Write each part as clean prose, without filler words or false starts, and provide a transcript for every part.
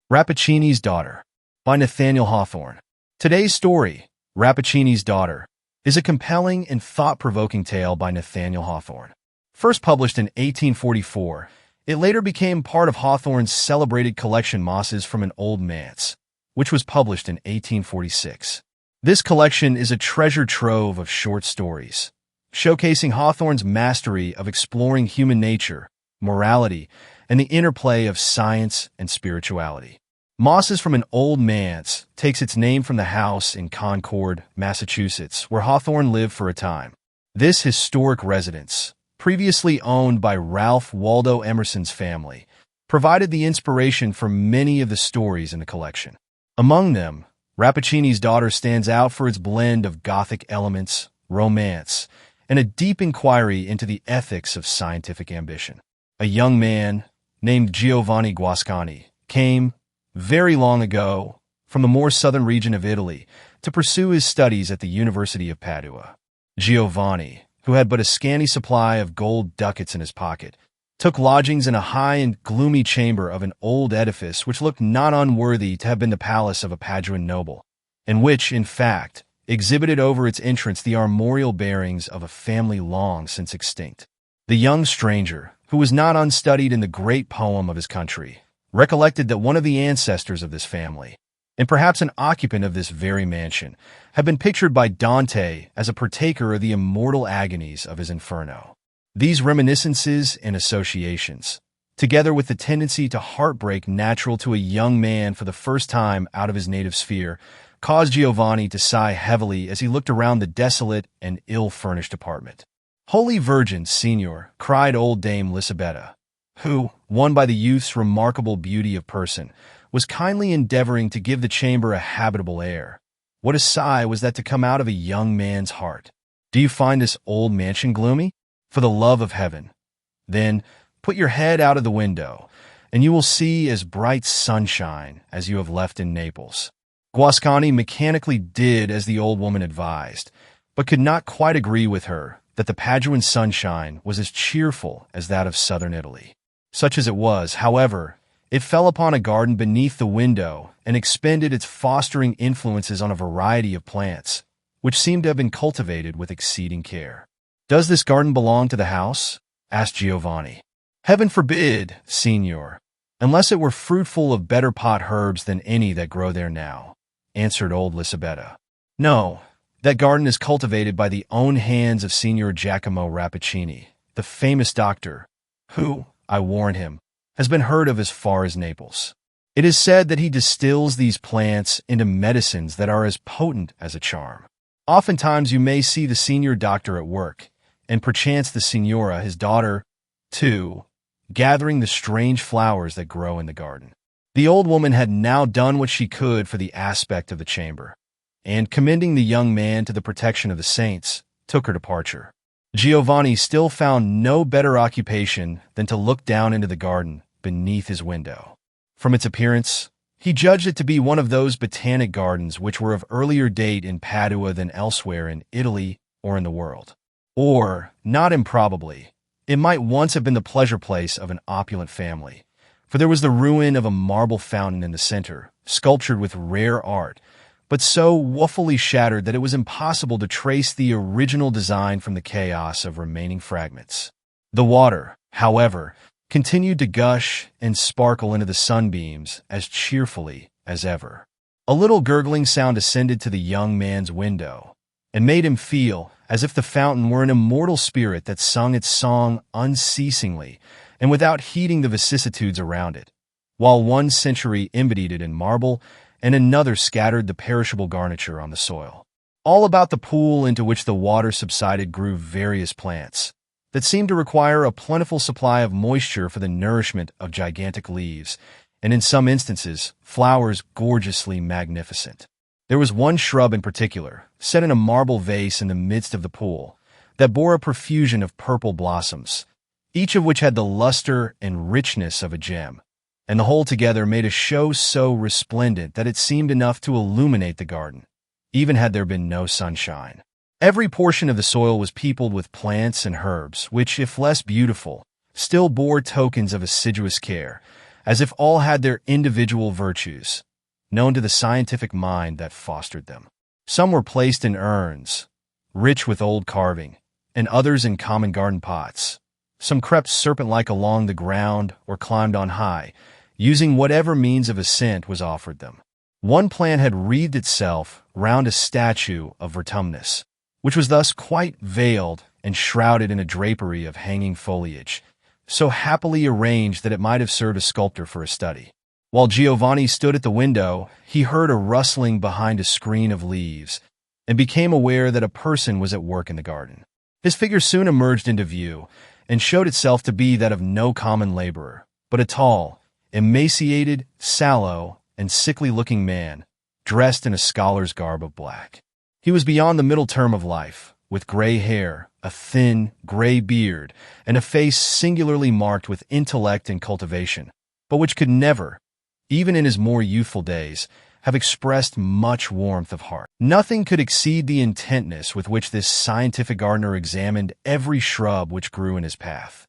Rappaccini's Daughter by Nathaniel Hawthorne. Today's story, Rappaccini's Daughter, is a compelling and thought-provoking tale by Nathaniel Hawthorne. First published in 1844, it later became part of Hawthorne's celebrated collection Mosses from an Old Manse, which was published in 1846. This collection is a treasure trove of short stories, showcasing Hawthorne's mastery of exploring human nature, morality, and the interplay of science and spirituality. Mosses from an Old Manse takes its name from the house in Concord, Massachusetts, where Hawthorne lived for a time. This historic residence, previously owned by Ralph Waldo Emerson's family, provided the inspiration for many of the stories in the collection. Among them, Rappaccini's Daughter stands out for its blend of Gothic elements, romance, and a deep inquiry into the ethics of scientific ambition. A young man named Giovanni came, very long ago, from the more southern region of Italy to pursue his studies at the University of Padua. Giovanni, who had but a scanty supply of gold ducats in his pocket, took lodgings in a high and gloomy chamber of an old edifice which looked not unworthy to have been the palace of a Paduan noble, and which, in fact, exhibited over its entrance the armorial bearings of a family long since extinct. The young stranger, who was not unstudied in the great poem of his country, recollected that one of the ancestors of this family, and perhaps an occupant of this very mansion, had been pictured by Dante as a partaker of the immortal agonies of his Inferno. These reminiscences and associations, together with the tendency to heartbreak natural to a young man for the first time out of his native sphere, caused Giovanni to sigh heavily as he looked around the desolate and ill-furnished apartment. "Holy Virgin, Signor," cried old Dame Lisabetta, who, won by the youth's remarkable beauty of person, was kindly endeavoring to give the chamber a habitable air. What a sigh was that to come out of a young man's heart! "Do you find this old mansion gloomy? For the love of heaven, then, put your head out of the window, and you will see as bright sunshine as you have left in Naples." Guascani mechanically did as the old woman advised, but could not quite agree with her that the Paduan sunshine was as cheerful as that of southern Italy. Such as it was, however, it fell upon a garden beneath the window and expended its fostering influences on a variety of plants, which seemed to have been cultivated with exceeding care. "Does this garden belong to the house?" asked Giovanni. "Heaven forbid, Signor, unless it were fruitful of better pot herbs than any that grow there now," answered old Lisabetta. "No, that garden is cultivated by the own hands of Signor Giacomo Rappaccini, the famous doctor, who, I warn him, has been heard of as far as Naples. It is said that he distills these plants into medicines that are as potent as a charm. Oftentimes you may see the senior doctor at work, and perchance the signora, his daughter, too, gathering the strange flowers that grow in the garden." The old woman had now done what she could for the aspect of the chamber, and, commending the young man to the protection of the saints, took her departure. Giovanni still found no better occupation than to look down into the garden beneath his window. From its appearance, he judged it to be one of those botanic gardens which were of earlier date in Padua than elsewhere in Italy or in the world. Or, not improbably, it might once have been the pleasure place of an opulent family, for there was the ruin of a marble fountain in the center, sculptured with rare art, but so woefully shattered that it was impossible to trace the original design from the chaos of remaining fragments. The water, however, continued to gush and sparkle into the sunbeams as cheerfully as ever. A little gurgling sound ascended to the young man's window, and made him feel as if the fountain were an immortal spirit that sung its song unceasingly and without heeding the vicissitudes around it, while one century embodied it in marble and another scattered the perishable garniture on the soil. All about the pool into which the water subsided grew various plants that seemed to require a plentiful supply of moisture for the nourishment of gigantic leaves, and in some instances, flowers gorgeously magnificent. There was one shrub in particular, set in a marble vase in the midst of the pool, that bore a profusion of purple blossoms, each of which had the luster and richness of a gem, and the whole together made a show so resplendent that it seemed enough to illuminate the garden, even had there been no sunshine. Every portion of the soil was peopled with plants and herbs, which, if less beautiful, still bore tokens of assiduous care, as if all had their individual virtues, known to the scientific mind that fostered them. Some were placed in urns, rich with old carving, and others in common garden pots. Some crept serpent-like along the ground or climbed on high, using whatever means of ascent was offered them. One plant had wreathed itself round a statue of Vertumnus, which was thus quite veiled and shrouded in a drapery of hanging foliage, so happily arranged that it might have served a sculptor for a study. While Giovanni stood at the window, he heard a rustling behind a screen of leaves and became aware that a person was at work in the garden. His figure soon emerged into view and showed itself to be that of no common laborer, but a tall, emaciated, sallow, and sickly-looking man, dressed in a scholar's garb of black. He was beyond the middle term of life, with gray hair, a thin, gray beard, and a face singularly marked with intellect and cultivation, but which could never, even in his more youthful days, have expressed much warmth of heart. Nothing could exceed the intentness with which this scientific gardener examined every shrub which grew in his path.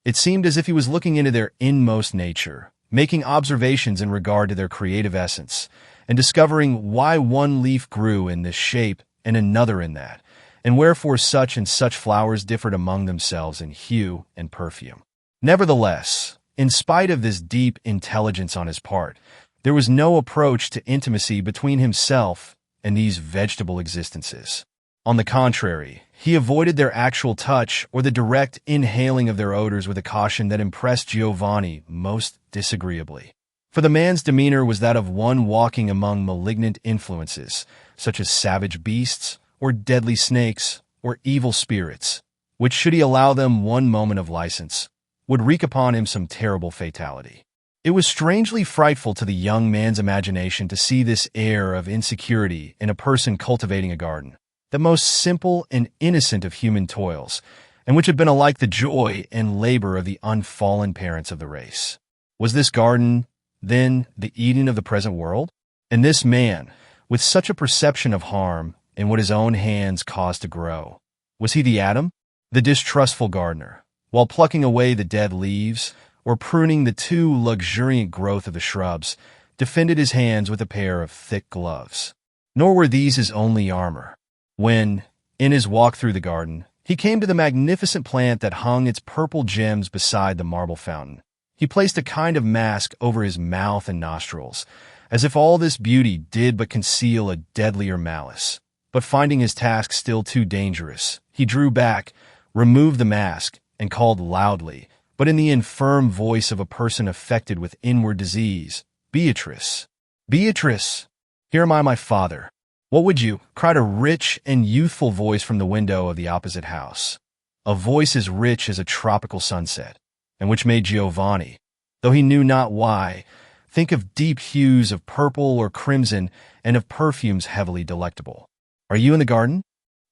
It seemed as if he was looking into their inmost nature, making observations in regard to their creative essence, and discovering why one leaf grew in this shape and another in that, and wherefore such and such flowers differed among themselves in hue and perfume. Nevertheless, in spite of this deep intelligence on his part, there was no approach to intimacy between himself and these vegetable existences. On the contrary, he avoided their actual touch or the direct inhaling of their odors with a caution that impressed Giovanni most disagreeably. For the man's demeanor was that of one walking among malignant influences, such as savage beasts, or deadly snakes, or evil spirits, which, should he allow them one moment of license, would wreak upon him some terrible fatality. It was strangely frightful to the young man's imagination to see this air of insecurity in a person cultivating a garden, the most simple and innocent of human toils, and which had been alike the joy and labor of the unfallen parents of the race. Was this garden, then, the Eden of the present world? And this man, with such a perception of harm in what his own hands caused to grow, was he the Adam? The distrustful gardener, while plucking away the dead leaves, or pruning the too luxuriant growth of the shrubs, defended his hands with a pair of thick gloves. Nor were these his only armor. When, in his walk through the garden, he came to the magnificent plant that hung its purple gems beside the marble fountain, he placed a kind of mask over his mouth and nostrils, as if all this beauty did but conceal a deadlier malice. But finding his task still too dangerous, he drew back, removed the mask, and called loudly, but in the infirm voice of a person affected with inward disease, "Beatrice! Beatrice! Here am I, my father." "What would you?" cried a rich and youthful voice from the window of the opposite house, a voice as rich as a tropical sunset, and which made Giovanni, though he knew not why, think of deep hues of purple or crimson and of perfumes heavily delectable. "Are you in the garden?"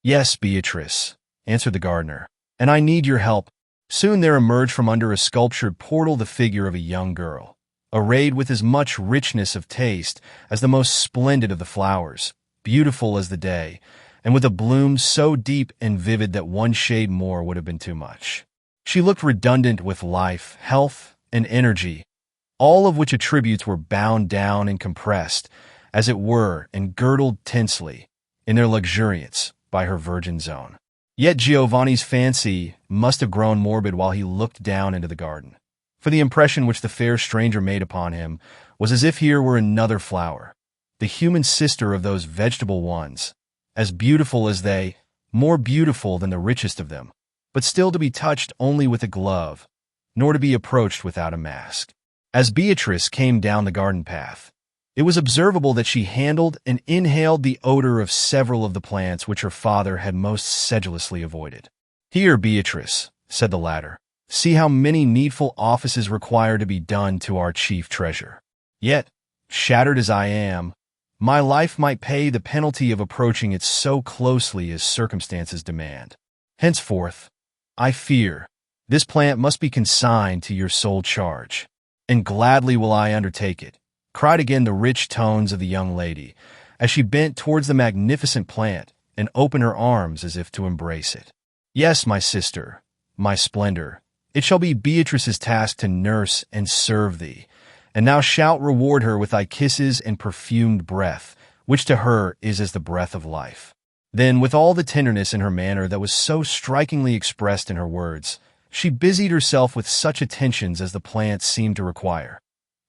"Yes, Beatrice," answered the gardener, "and I need your help." Soon there emerged from under a sculptured portal the figure of a young girl, arrayed with as much richness of taste as the most splendid of the flowers, beautiful as the day, and with a bloom so deep and vivid that one shade more would have been too much. She looked redundant with life, health, and energy, all of which attributes were bound down and compressed, as it were, and girdled tensely, in their luxuriance, by her virgin zone. Yet Giovanni's fancy must have grown morbid while he looked down into the garden, for the impression which the fair stranger made upon him was as if here were another flower, the human sister of those vegetable ones, as beautiful as they, more beautiful than the richest of them, but still to be touched only with a glove, nor to be approached without a mask. As Beatrice came down the garden path, it was observable that she handled and inhaled the odor of several of the plants which her father had most sedulously avoided. "Here, Beatrice," said the latter, "see how many needful offices require to be done to our chief treasure. Yet, shattered as I am, my life might pay the penalty of approaching it so closely as circumstances demand. Henceforth, I fear, this plant must be consigned to your sole charge, and gladly will I undertake it," cried again the rich tones of the young lady, as she bent towards the magnificent plant and opened her arms as if to embrace it. "Yes, my sister, my splendor, it shall be Beatrice's task to nurse and serve thee, and now shalt reward her with thy kisses and perfumed breath, which to her is as the breath of life." Then, with all the tenderness in her manner that was so strikingly expressed in her words, she busied herself with such attentions as the plants seemed to require.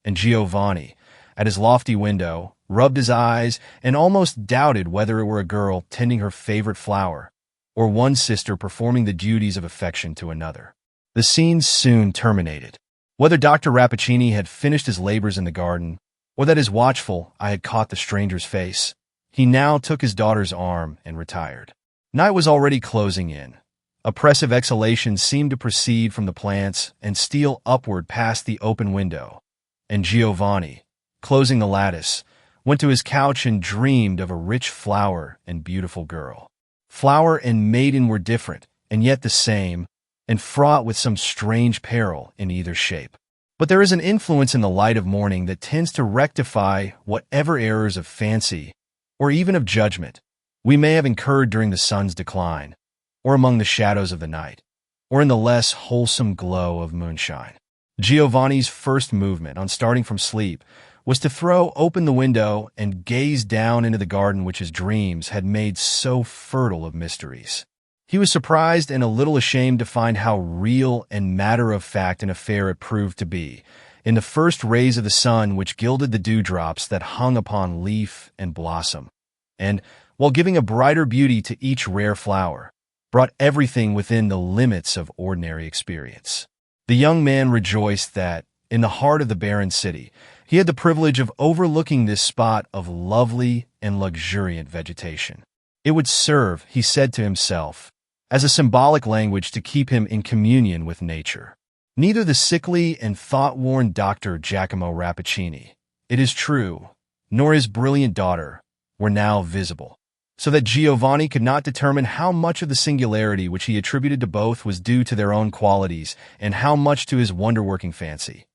And Giovanni, at his lofty window, rubbed his eyes and almost doubted whether it were a girl tending her favorite flower, or one sister performing the duties of affection to another. The scene soon terminated. Whether Dr. Rappaccini had finished his labors in the garden, or that his watchful eye had caught the stranger's face, he now took his daughter's arm and retired. Night was already closing in. Oppressive exhalations seemed to proceed from the plants and steal upward past the open window, and Giovanni, closing the lattice, went to his couch and dreamed of a rich flower and beautiful girl. Flower and maiden were different, and yet the same, and fraught with some strange peril in either shape. But there is an influence in the light of morning that tends to rectify whatever errors of fancy, or even of judgment, we may have incurred during the sun's decline, or among the shadows of the night, or in the less wholesome glow of moonshine. Giovanni's first movement on starting from sleep was to throw open the window and gaze down into the garden which his dreams had made so fertile of mysteries. He was surprised and a little ashamed to find how real and matter-of-fact an affair it proved to be, in the first rays of the sun which gilded the dewdrops that hung upon leaf and blossom, and, while giving a brighter beauty to each rare flower, brought everything within the limits of ordinary experience. The young man rejoiced that, in the heart of the barren city, he had the privilege of overlooking this spot of lovely and luxuriant vegetation. It would serve, he said to himself, as a symbolic language to keep him in communion with nature. Neither the sickly and thought-worn Dr. Giacomo Rappaccini, it is true, nor his brilliant daughter were now visible, so that Giovanni could not determine how much of the singularity which he attributed to both was due to their own qualities and how much to his wonder-working fancy.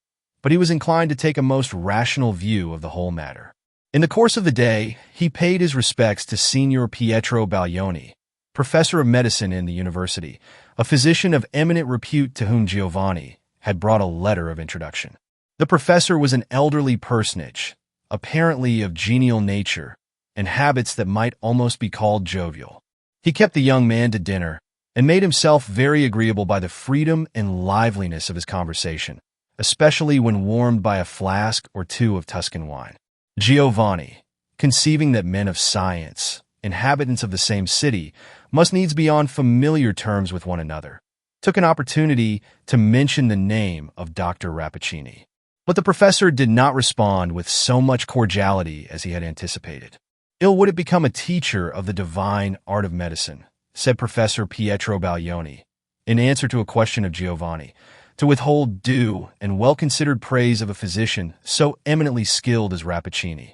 But he was inclined to take a most rational view of the whole matter. In the course of the day, he paid his respects to Signor Pietro Baglioni, professor of medicine in the university, a physician of eminent repute to whom Giovanni had brought a letter of introduction. The professor was an elderly personage, apparently of genial nature, and habits that might almost be called jovial. He kept the young man to dinner, and made himself very agreeable by the freedom and liveliness of his conversation, especially when warmed by a flask or two of Tuscan wine. Giovanni, conceiving that men of science, inhabitants of the same city, must needs be on familiar terms with one another, took an opportunity to mention the name of Dr. Rappaccini. But the professor did not respond with so much cordiality as he had anticipated. "Ill would it become a teacher of the divine art of medicine," said Professor Pietro Baglioni, in answer to a question of Giovanni, "to withhold due and well-considered praise of a physician so eminently skilled as Rappaccini.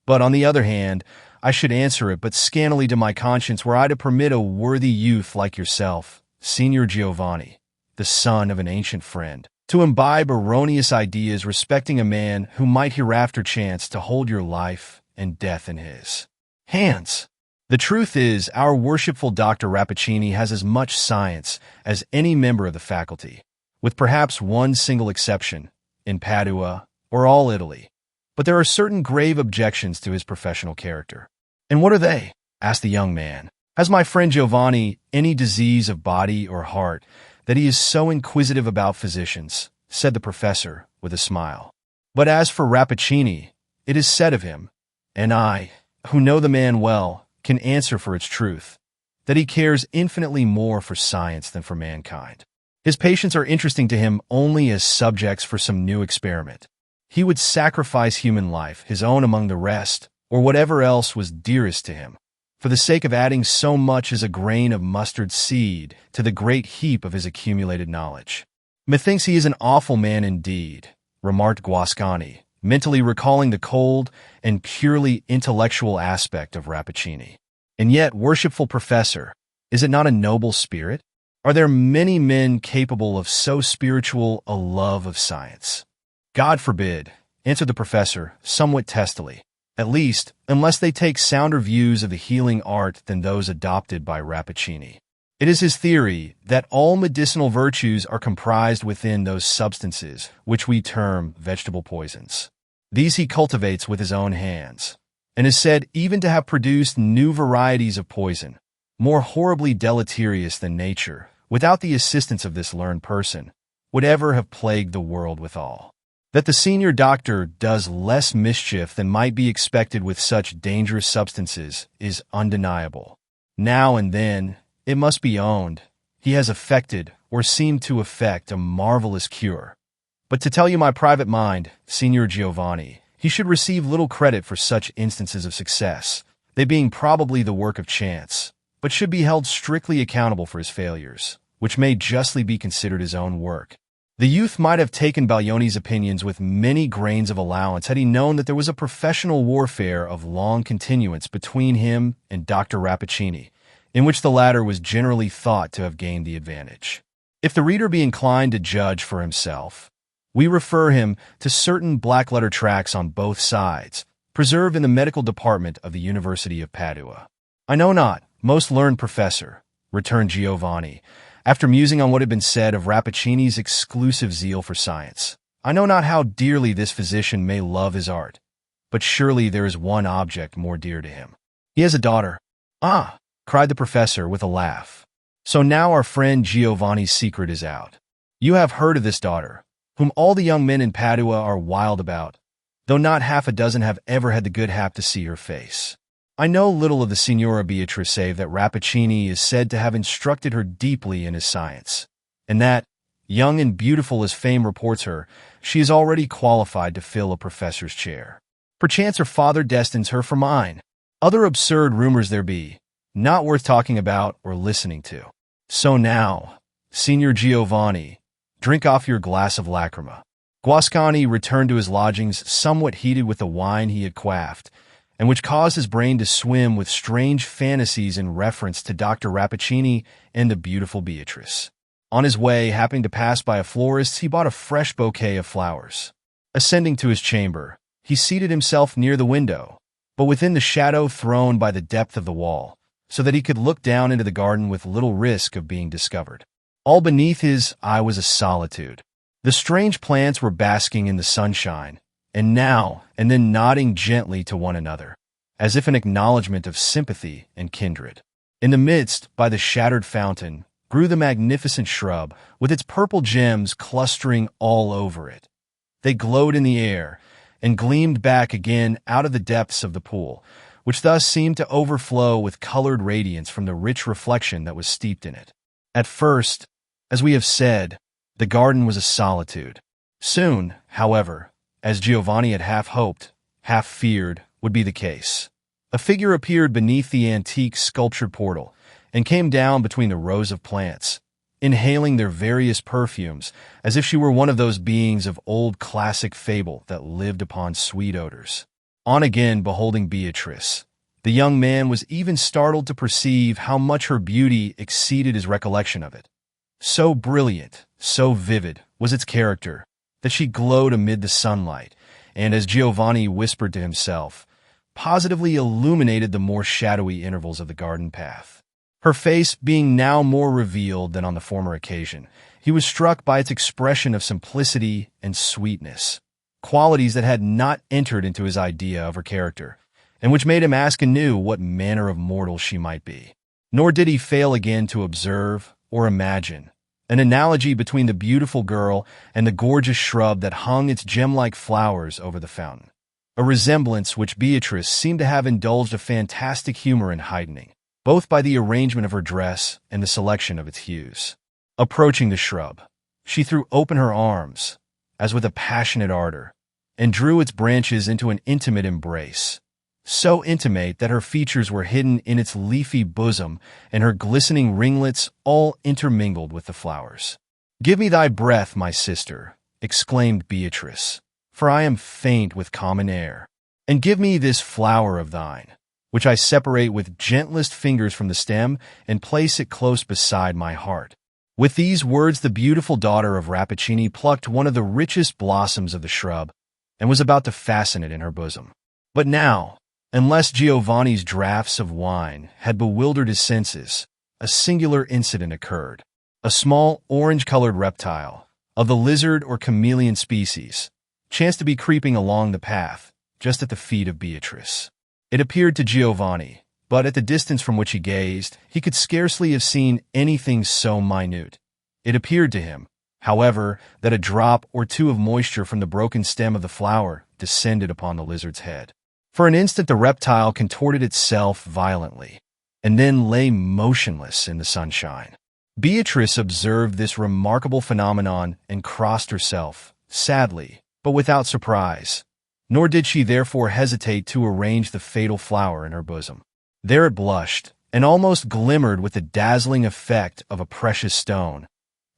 But, on the other hand, I should answer it but scantily to my conscience were I to permit a worthy youth like yourself, Signor Giovanni, the son of an ancient friend, to imbibe erroneous ideas respecting a man who might hereafter chance to hold your life and death in his hands. The truth is, our worshipful Dr. Rappaccini has as much science as any member of the faculty, with perhaps one single exception, in Padua or all Italy. But there are certain grave objections to his professional character." "And what are they?" asked the young man. "Has my friend Giovanni any disease of body or heart that he is so inquisitive about physicians?" said the professor with a smile. "But as for Rappaccini, it is said of him, and I, who know the man well, can answer for its truth, that he cares infinitely more for science than for mankind. His patients are interesting to him only as subjects for some new experiment. He would sacrifice human life, his own among the rest, or whatever else was dearest to him, for the sake of adding so much as a grain of mustard seed to the great heap of his accumulated knowledge." "Methinks he is an awful man indeed," remarked Giovanni, mentally recalling the cold and purely intellectual aspect of Rappaccini. "And yet, worshipful professor, is it not a noble spirit? Are there many men capable of so spiritual a love of science?" "God forbid," answered the professor, somewhat testily, "at least, unless they take sounder views of the healing art than those adopted by Rappaccini. It is his theory that all medicinal virtues are comprised within those substances, which we term vegetable poisons. These he cultivates with his own hands, and is said even to have produced new varieties of poison, more horribly deleterious than nature, without the assistance of this learned person, would ever have plagued the world withal. That the senior doctor does less mischief than might be expected with such dangerous substances is undeniable. Now and then, it must be owned, he has effected, or seemed to effect, a marvelous cure. But to tell you my private mind, Signor Giovanni, he should receive little credit for such instances of success, they being probably the work of chance, but should be held strictly accountable for his failures, which may justly be considered his own work. The youth might have taken Baglioni's opinions with many grains of allowance had he known that there was a professional warfare of long continuance between him and Dr. Rappaccini, in which the latter was generally thought to have gained the advantage. If the reader be inclined to judge for himself, we refer him to certain black-letter tracts on both sides, preserved in the medical department of the University of Padua. "I know not, most learned professor," returned Giovanni, after musing on what had been said of Rappaccini's exclusive zeal for science. "I know not how dearly this physician may love his art, but surely there is one object more dear to him. He has a daughter." "Ah!" cried the professor with a laugh. "So now our friend Giovanni's secret is out. You have heard of this daughter, whom all the young men in Padua are wild about, though not half a dozen have ever had the good hap to see her face. I know little of the Signora Beatrice save that Rappaccini is said to have instructed her deeply in his science, and that, young and beautiful as fame reports her, she is already qualified to fill a professor's chair. Perchance her father destines her for mine. Other absurd rumors there be, not worth talking about or listening to. So now, Signor Giovanni, drink off your glass of lacrima." Guascani returned to his lodgings somewhat heated with the wine he had quaffed, and which caused his brain to swim with strange fantasies in reference to Dr. Rappaccini and the beautiful Beatrice. On his way, happening to pass by a florist's, he bought a fresh bouquet of flowers. Ascending to his chamber, he seated himself near the window, but within the shadow thrown by the depth of the wall, so that he could look down into the garden with little risk of being discovered. All beneath his eye was a solitude. The strange plants were basking in the sunshine, and now and then nodding gently to one another, as if in acknowledgment of sympathy and kindred. In the midst, by the shattered fountain, grew the magnificent shrub, with its purple gems clustering all over it. They glowed in the air, and gleamed back again out of the depths of the pool, which thus seemed to overflow with colored radiance from the rich reflection that was steeped in it. At first, as we have said, the garden was a solitude. Soon, however, as Giovanni had half hoped, half feared would be the case, a figure appeared beneath the antique sculptured portal and came down between the rows of plants, inhaling their various perfumes as if she were one of those beings of old classic fable that lived upon sweet odors. On again beholding Beatrice, the young man was even startled to perceive how much her beauty exceeded his recollection of it. So brilliant, so vivid was its character, that she glowed amid the sunlight, and as Giovanni whispered to himself, positively illuminated the more shadowy intervals of the garden path. Her face being now more revealed than on the former occasion, he was struck by its expression of simplicity and sweetness, qualities that had not entered into his idea of her character, and which made him ask anew what manner of mortal she might be. Nor did he fail again to observe, or imagine, an analogy between the beautiful girl and the gorgeous shrub that hung its gem-like flowers over the fountain, a resemblance which Beatrice seemed to have indulged a fantastic humor in heightening, both by the arrangement of her dress and the selection of its hues. Approaching the shrub, she threw open her arms, as with a passionate ardor, and drew its branches into an intimate embrace, so intimate that her features were hidden in its leafy bosom and her glistening ringlets all intermingled with the flowers. "Give me thy breath, my sister," exclaimed Beatrice, "for I am faint with common air, and give me this flower of thine, which I separate with gentlest fingers from the stem and place it close beside my heart." With these words the beautiful daughter of Rappaccini plucked one of the richest blossoms of the shrub and was about to fasten it in her bosom. But now, unless Giovanni's draughts of wine had bewildered his senses, a singular incident occurred. A small, orange-colored reptile, of the lizard or chameleon species, chanced to be creeping along the path, just at the feet of Beatrice. It appeared to Giovanni, but at the distance from which he gazed, he could scarcely have seen anything so minute. It appeared to him, however, that a drop or two of moisture from the broken stem of the flower descended upon the lizard's head. For an instant the reptile contorted itself violently, and then lay motionless in the sunshine. Beatrice observed this remarkable phenomenon and crossed herself, sadly, but without surprise, nor did she therefore hesitate to arrange the fatal flower in her bosom. There it blushed, and almost glimmered with the dazzling effect of a precious stone,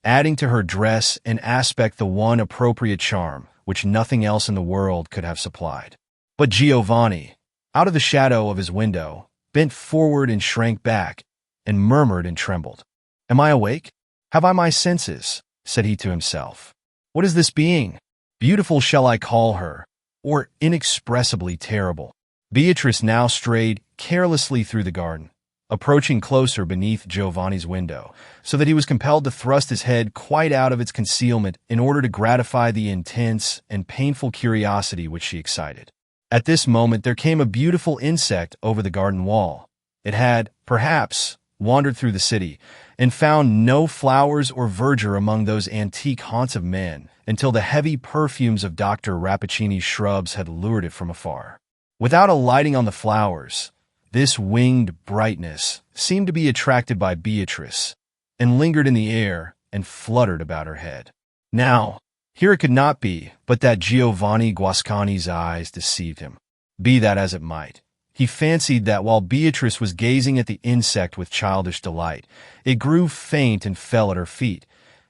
adding to her dress and aspect the one appropriate charm which nothing else in the world could have supplied. But Giovanni, out of the shadow of his window, bent forward and shrank back, and murmured and trembled. "Am I awake? Have I my senses?" said he to himself. "What is this being? Beautiful shall I call her, or inexpressibly terrible?" Beatrice now strayed carelessly through the garden, approaching closer beneath Giovanni's window, so that he was compelled to thrust his head quite out of its concealment in order to gratify the intense and painful curiosity which she excited. At this moment there came a beautiful insect over the garden wall. It had, perhaps, wandered through the city, and found no flowers or verdure among those antique haunts of men until the heavy perfumes of Dr. Rappaccini's shrubs had lured it from afar. Without alighting on the flowers, this winged brightness seemed to be attracted by Beatrice, and lingered in the air and fluttered about her head. Now, here it could not be but that Giovanni Guascani's eyes deceived him. Be that as it might, he fancied that while Beatrice was gazing at the insect with childish delight, it grew faint and fell at her feet.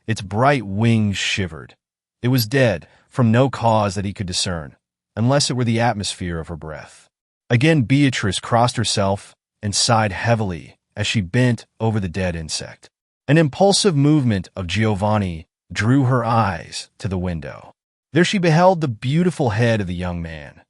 Its bright wings shivered. It was dead, from no cause that he could discern, unless it were the atmosphere of her breath. Again Beatrice crossed herself and sighed heavily as she bent over the dead insect. An impulsive movement of Giovanni drew her eyes to the window. There she beheld the beautiful head of the young man,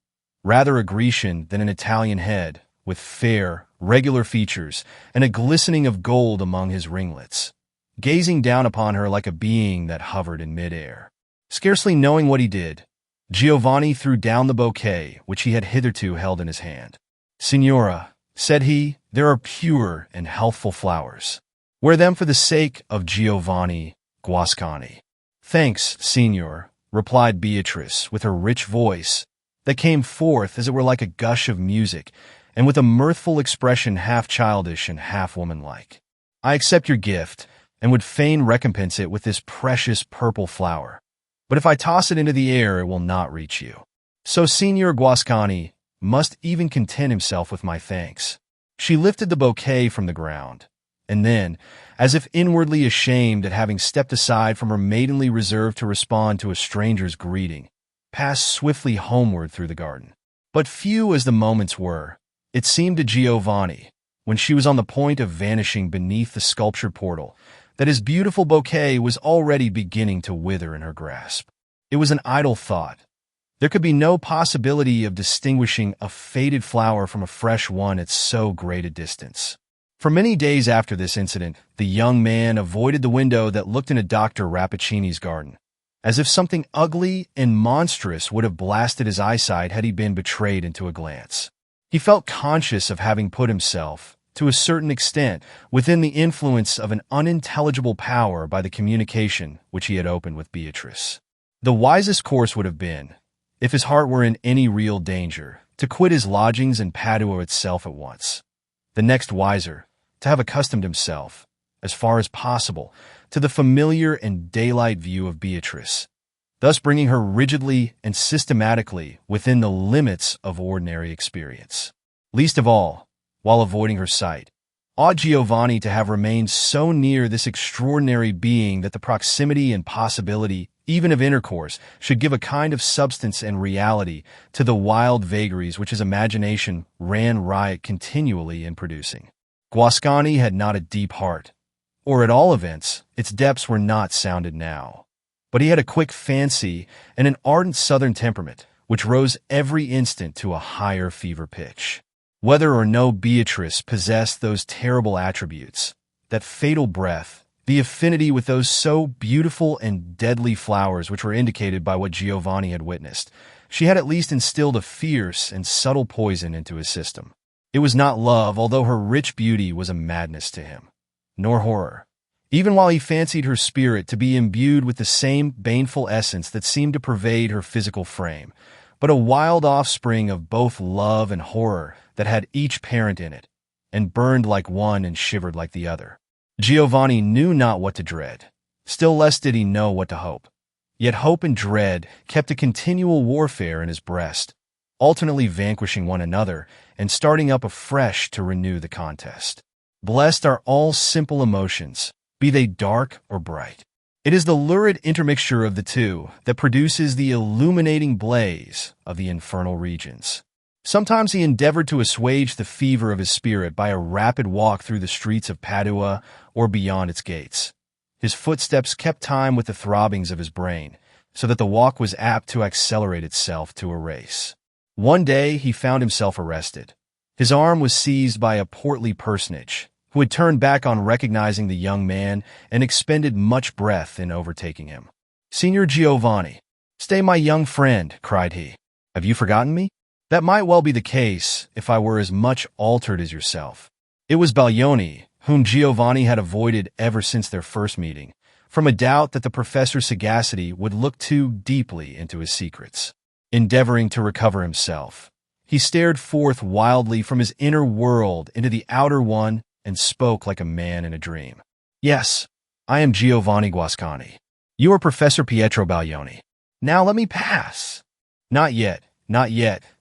rather a Grecian than an Italian head, with fair, regular features and a glistening of gold among his ringlets, gazing down upon her like a being that hovered in mid-air. Scarcely knowing what he did, Giovanni threw down the bouquet which he had hitherto held in his hand. "Signora," said he, "there are pure and healthful flowers. Wear them for the sake of Giovanni Guascani." "Thanks, signor," replied Beatrice with her rich voice, that came forth as it were like a gush of music, and with a mirthful expression half childish and half womanlike. "I accept your gift, and would fain recompense it with this precious purple flower. But if I toss it into the air, it will not reach you. So Signor Guascani must even content himself with my thanks." She lifted the bouquet from the ground, and then, as if inwardly ashamed at having stepped aside from her maidenly reserve to respond to a stranger's greeting, passed swiftly homeward through the garden. But few as the moments were, it seemed to Giovanni, when she was on the point of vanishing beneath the sculptured portal, that his beautiful bouquet was already beginning to wither in her grasp. It was an idle thought. There could be no possibility of distinguishing a faded flower from a fresh one at so great a distance. For many days after this incident, the young man avoided the window that looked into Dr. Rappaccini's garden, as if something ugly and monstrous would have blasted his eyesight had he been betrayed into a glance. He felt conscious of having put himself, to a certain extent, within the influence of an unintelligible power by the communication which he had opened with Beatrice. The wisest course would have been, if his heart were in any real danger, to quit his lodgings in Padua itself at once. The next wiser, to have accustomed himself, as far as possible, to the familiar and daylight view of Beatrice, thus bringing her rigidly and systematically within the limits of ordinary experience. Least of all, while avoiding her sight, ought Giovanni to have remained so near this extraordinary being that the proximity and possibility, even of intercourse, should give a kind of substance and reality to the wild vagaries which his imagination ran riot continually in producing. Guascani had not a deep heart, or at all events, its depths were not sounded now. But he had a quick fancy and an ardent southern temperament, which rose every instant to a higher fever pitch. Whether or no Beatrice possessed those terrible attributes, that fatal breath, the affinity with those so beautiful and deadly flowers which were indicated by what Giovanni had witnessed. She had at least instilled a fierce and subtle poison into his system. It was not love, although her rich beauty was a madness to him, nor horror, even while he fancied her spirit to be imbued with the same baneful essence that seemed to pervade her physical frame, but a wild offspring of both love and horror that had each parent in it, and burned like one and shivered like the other. Giovanni knew not what to dread, still less did he know what to hope. Yet hope and dread kept a continual warfare in his breast, alternately vanquishing one another and starting up afresh to renew the contest. Blessed are all simple emotions, be they dark or bright. It is the lurid intermixture of the two that produces the illuminating blaze of the infernal regions. Sometimes he endeavored to assuage the fever of his spirit by a rapid walk through the streets of Padua or beyond its gates. His footsteps kept time with the throbbings of his brain, so that the walk was apt to accelerate itself to a race. One day he found himself arrested. His arm was seized by a portly personage, who had turned back on recognizing the young man and expended much breath in overtaking him. "Signor Giovanni, stay, my young friend," cried he. "Have you forgotten me? That might well be the case if I were as much altered as yourself." It was Baglioni, whom Giovanni had avoided ever since their first meeting, from a doubt that the professor's sagacity would look too deeply into his secrets. Endeavoring to recover himself, he stared forth wildly from his inner world into the outer one and spoke like a man in a dream. "Yes, I am Giovanni Guascani. You are Professor Pietro Baglioni. Now let me pass." Not yet,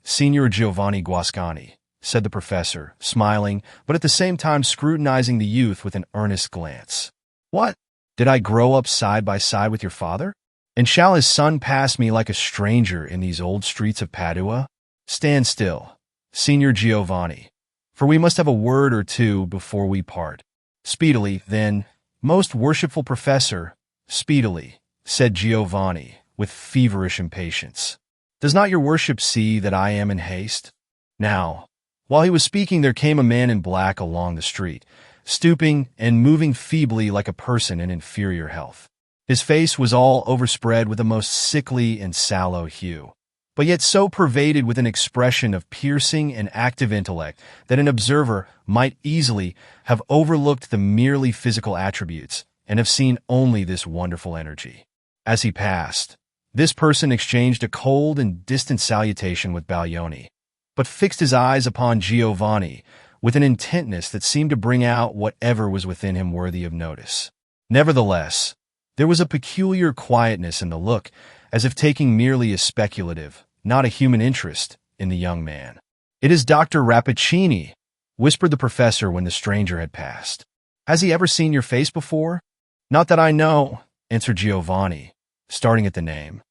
Signor Giovanni Guascani," said the professor, smiling, but at the same time scrutinizing the youth with an earnest glance. "What? Did I grow up side by side with your father? And shall his son pass me like a stranger in these old streets of Padua? Stand still, Signor Giovanni, for we must have a word or two before we part." "Speedily, then, most worshipful professor, speedily," said Giovanni, with feverish impatience. "Does not your worship see that I am in haste?" Now, while he was speaking, there came a man in black along the street, stooping and moving feebly like a person in inferior health. His face was all overspread with a most sickly and sallow hue, but yet so pervaded with an expression of piercing and active intellect that an observer might easily have overlooked the merely physical attributes and have seen only this wonderful energy. As he passed, this person exchanged a cold and distant salutation with Baglioni, but fixed his eyes upon Giovanni with an intentness that seemed to bring out whatever was within him worthy of notice. Nevertheless, there was a peculiar quietness in the look, as if taking merely a speculative, not a human interest, in the young man. "It is Dr. Rappaccini," whispered the professor when the stranger had passed. "Has he ever seen your face before?" "Not that I know," answered Giovanni, starting at the name.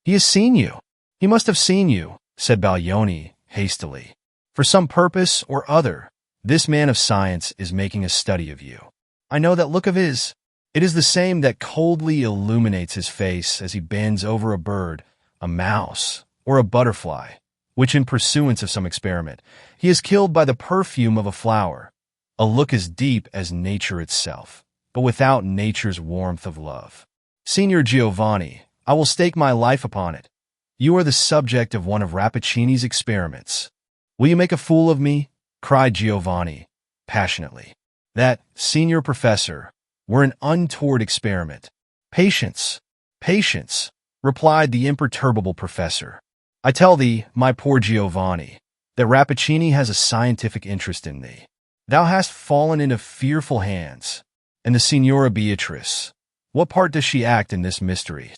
"He has seen you. He must have seen you," said Baglioni hastily. "For some purpose or other, this man of science is making a study of you. I know that look of his. It is the same that coldly illuminates his face as he bends over a bird, a mouse, or a butterfly, which in pursuance of some experiment, he is killed by the perfume of a flower, a look as deep as nature itself, but without nature's warmth of love. Signor Giovanni, I will stake my life upon it. You are the subject of one of Rappaccini's experiments." "Will you make a fool of me?" cried Giovanni, passionately. "That, Signor Professor, were an untoward experiment." "Patience, patience," replied the imperturbable professor. "I tell thee, my poor Giovanni, that Rappaccini has a scientific interest in thee. Thou hast fallen into fearful hands. And the Signora Beatrice, what part does she act in this mystery?"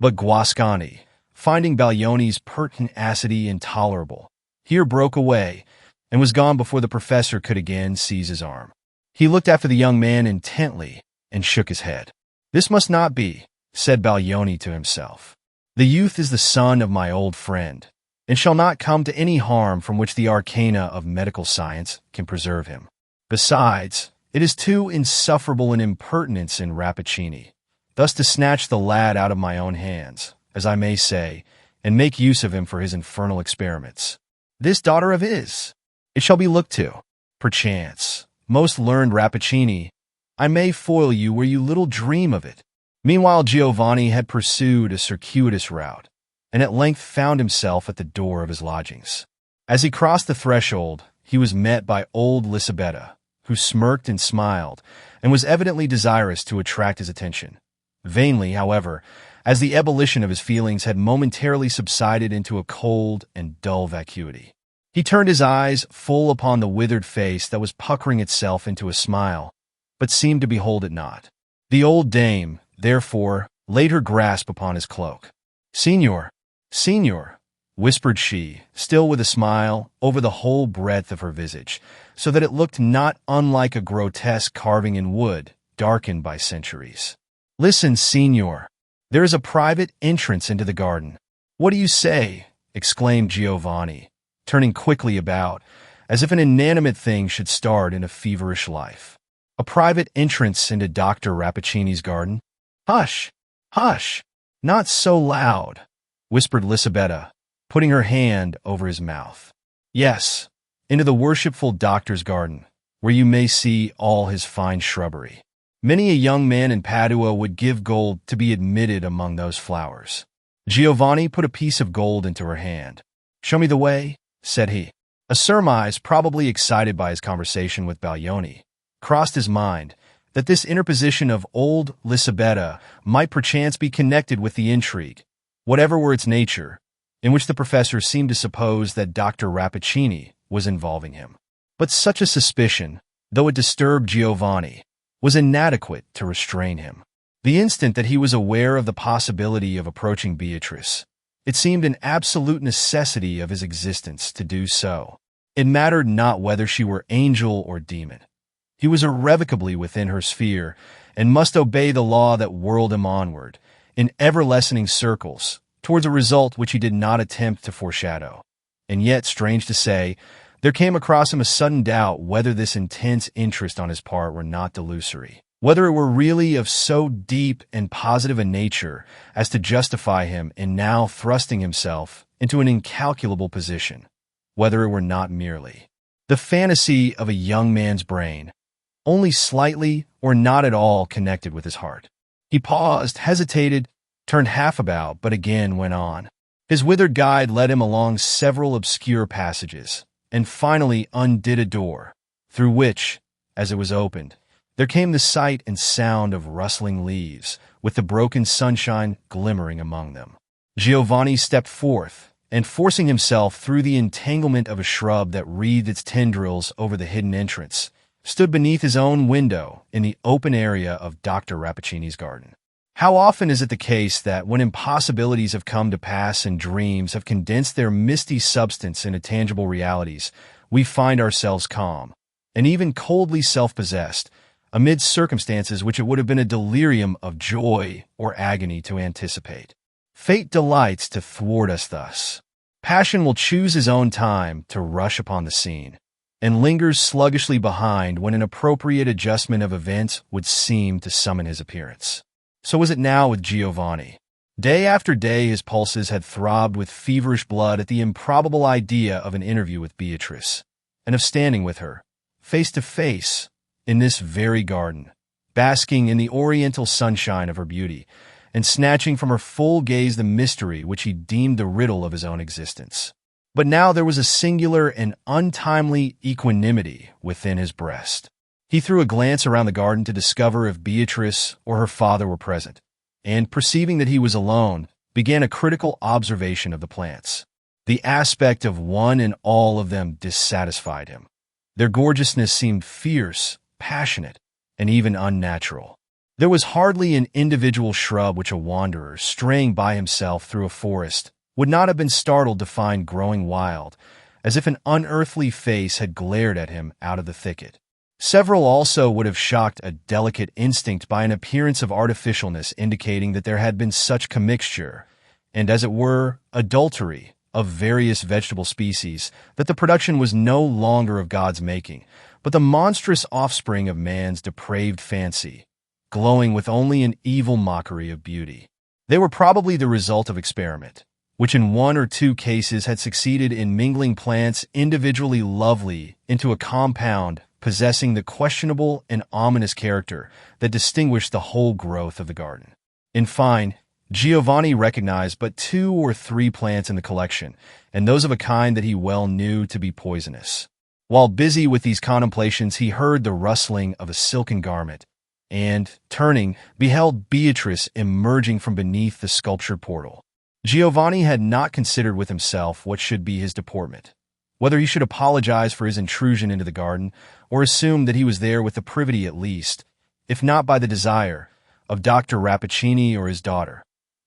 But Guascani, finding Baglioni's pertinacity intolerable, here broke away and was gone before the professor could again seize his arm. He looked after the young man intently and shook his head. "This must not be," said Baglioni to himself. "The youth is the son of my old friend, and shall not come to any harm from which the arcana of medical science can preserve him. Besides, it is too insufferable an impertinence in Rappaccini, thus to snatch the lad out of my own hands, as I may say, and make use of him for his infernal experiments. This daughter of his, it shall be looked to. Perchance, most learned Rappaccini, I may foil you where you little dream of it." Meanwhile, Giovanni had pursued a circuitous route, and at length found himself at the door of his lodgings. As he crossed the threshold, he was met by old Lisabetta, who smirked and smiled, and was evidently desirous to attract his attention. Vainly, however, as the ebullition of his feelings had momentarily subsided into a cold and dull vacuity. He turned his eyes full upon the withered face that was puckering itself into a smile, but seemed to behold it not. The old dame, therefore, laid her grasp upon his cloak. "Signor, signor," whispered she, still with a smile, over the whole breadth of her visage, so that it looked not unlike a grotesque carving in wood, darkened by centuries. "Listen, signor. There is a private entrance into the garden." "What do you say?" exclaimed Giovanni, turning quickly about, as if an inanimate thing should start in a feverish life. "A private entrance into Dr. Rappaccini's garden?" "Hush! Hush! Not so loud," whispered Lisabetta, putting her hand over his mouth. "Yes, into the worshipful doctor's garden, where you may see all his fine shrubbery. Many a young man in Padua would give gold to be admitted among those flowers." Giovanni put a piece of gold into her hand. "Show me the way," said he. A surmise, probably excited by his conversation with Baglioni, crossed his mind, that this interposition of old Lisabetta might perchance be connected with the intrigue, whatever were its nature, in which the professor seemed to suppose that Dr. Rappaccini was involving him. But such a suspicion, though it disturbed Giovanni, was inadequate to restrain him. The instant that he was aware of the possibility of approaching Beatrice, it seemed an absolute necessity of his existence to do so. It mattered not whether she were angel or demon. He was irrevocably within her sphere, and must obey the law that whirled him onward, in ever-lessening circles, towards a result which he did not attempt to foreshadow. And yet, strange to say, there came across him a sudden doubt whether this intense interest on his part were not delusory, whether it were really of so deep and positive a nature as to justify him in now thrusting himself into an incalculable position, whether it were not merely the fantasy of a young man's brain, only slightly or not at all connected with his heart. He paused, hesitated, turned half about, but again went on. His withered guide led him along several obscure passages, and finally undid a door, through which, as it was opened, there came the sight and sound of rustling leaves, with the broken sunshine glimmering among them. Giovanni stepped forth, and forcing himself through the entanglement of a shrub that wreathed its tendrils over the hidden entrance, stood beneath his own window in the open area of Dr. Rappaccini's garden. How often is it the case that when impossibilities have come to pass and dreams have condensed their misty substance into tangible realities, we find ourselves calm, and even coldly self-possessed, amid circumstances which it would have been a delirium of joy or agony to anticipate. Fate delights to thwart us thus. Passion will choose his own time to rush upon the scene, and lingers sluggishly behind when an appropriate adjustment of events would seem to summon his appearance. So was it now with Giovanni. Day after day his pulses had throbbed with feverish blood at the improbable idea of an interview with Beatrice, and of standing with her, face to face, in this very garden, basking in the oriental sunshine of her beauty, and snatching from her full gaze the mystery which he deemed the riddle of his own existence. But now there was a singular and untimely equanimity within his breast. He threw a glance around the garden to discover if Beatrice or her father were present, and, perceiving that he was alone, began a critical observation of the plants. The aspect of one and all of them dissatisfied him. Their gorgeousness seemed fierce, passionate, and even unnatural. There was hardly an individual shrub which a wanderer, straying by himself through a forest, would not have been startled to find growing wild, as if an unearthly face had glared at him out of the thicket. Several also would have shocked a delicate instinct by an appearance of artificialness indicating that there had been such commixture, and as it were, adultery, of various vegetable species, that the production was no longer of God's making, but the monstrous offspring of man's depraved fancy, glowing with only an evil mockery of beauty. They were probably the result of experiment, which in one or two cases had succeeded in mingling plants individually lovely into a compound, possessing the questionable and ominous character that distinguished the whole growth of the garden. In fine, Giovanni recognized but 2 or 3 plants in the collection, and those of a kind that he well knew to be poisonous. While busy with these contemplations, he heard the rustling of a silken garment, and, turning, beheld Beatrice emerging from beneath the sculptured portal. Giovanni had not considered with himself what should be his deportment, whether he should apologize for his intrusion into the garden, or assume that he was there with the privity at least, if not by the desire, of Dr. Rappaccini or his daughter.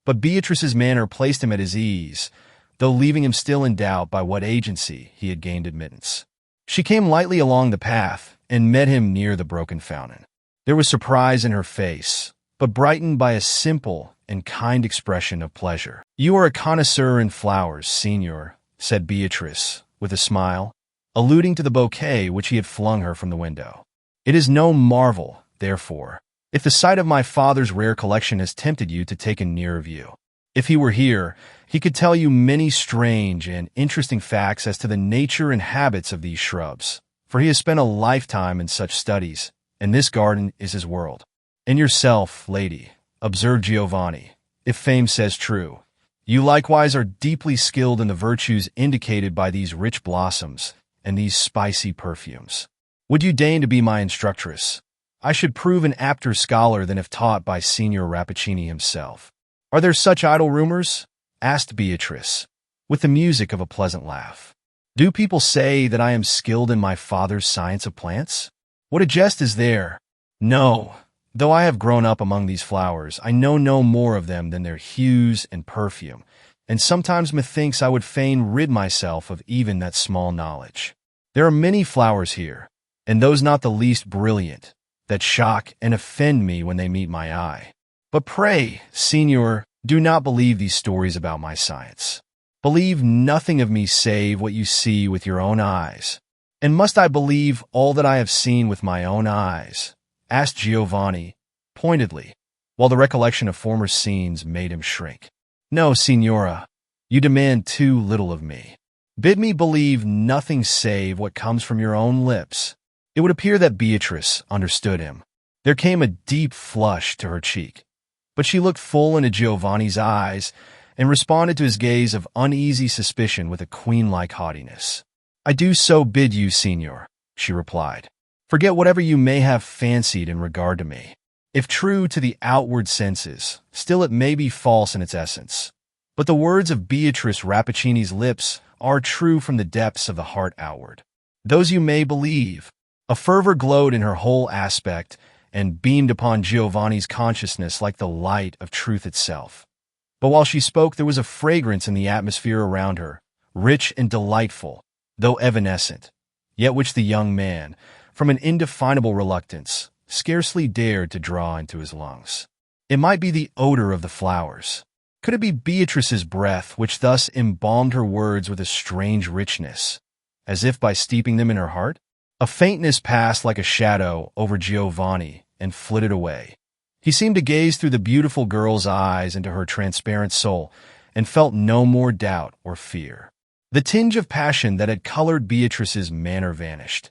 But Beatrice's manner placed him at his ease, though leaving him still in doubt by what agency he had gained admittance. She came lightly along the path and met him near the broken fountain. There was surprise in her face, but brightened by a simple and kind expression of pleasure. "You are a connoisseur in flowers, Signor," said Beatrice, with a smile, alluding to the bouquet which he had flung her from the window. "It is no marvel, therefore, if the sight of my father's rare collection has tempted you to take a nearer view. If he were here, he could tell you many strange and interesting facts as to the nature and habits of these shrubs, for he has spent a lifetime in such studies, and this garden is his world. And yourself, lady," observed Giovanni, "if fame says true, you likewise are deeply skilled in the virtues indicated by these rich blossoms and these spicy perfumes. Would you deign to be my instructress? I should prove an apter scholar than if taught by Signor Rappaccini himself." "Are there such idle rumors?" asked Beatrice, with the music of a pleasant laugh. "Do people say that I am skilled in my father's science of plants? What a jest is there! No, though I have grown up among these flowers, I know no more of them than their hues and perfume, and sometimes methinks I would fain rid myself of even that small knowledge. There are many flowers here, and those not the least brilliant, that shock and offend me when they meet my eye. But pray, Signor, do not believe these stories about my science. Believe nothing of me save what you see with your own eyes." "And must I believe all that I have seen with my own eyes?" asked Giovanni, pointedly, while the recollection of former scenes made him shrink. "No, Signora, you demand too little of me. Bid me believe nothing save what comes from your own lips." It would appear that Beatrice understood him. There came a deep flush to her cheek, but she looked full into Giovanni's eyes and responded to his gaze of uneasy suspicion with a queen-like haughtiness. "I do so bid you, Signor," she replied. "Forget whatever you may have fancied in regard to me. If true to the outward senses, still it may be false in its essence. But the words of Beatrice Rappaccini's lips are true from the depths of the heart outward. Those you may believe." A fervor glowed in her whole aspect and beamed upon Giovanni's consciousness like the light of truth itself. But while she spoke, there was a fragrance in the atmosphere around her, rich and delightful, though evanescent, yet which the young man, from an indefinable reluctance, scarcely dared to draw into his lungs. It might be the odor of the flowers. Could it be Beatrice's breath which thus embalmed her words with a strange richness, as if by steeping them in her heart? A faintness passed like a shadow over Giovanni and flitted away. He seemed to gaze through the beautiful girl's eyes into her transparent soul and felt no more doubt or fear. The tinge of passion that had colored Beatrice's manner vanished.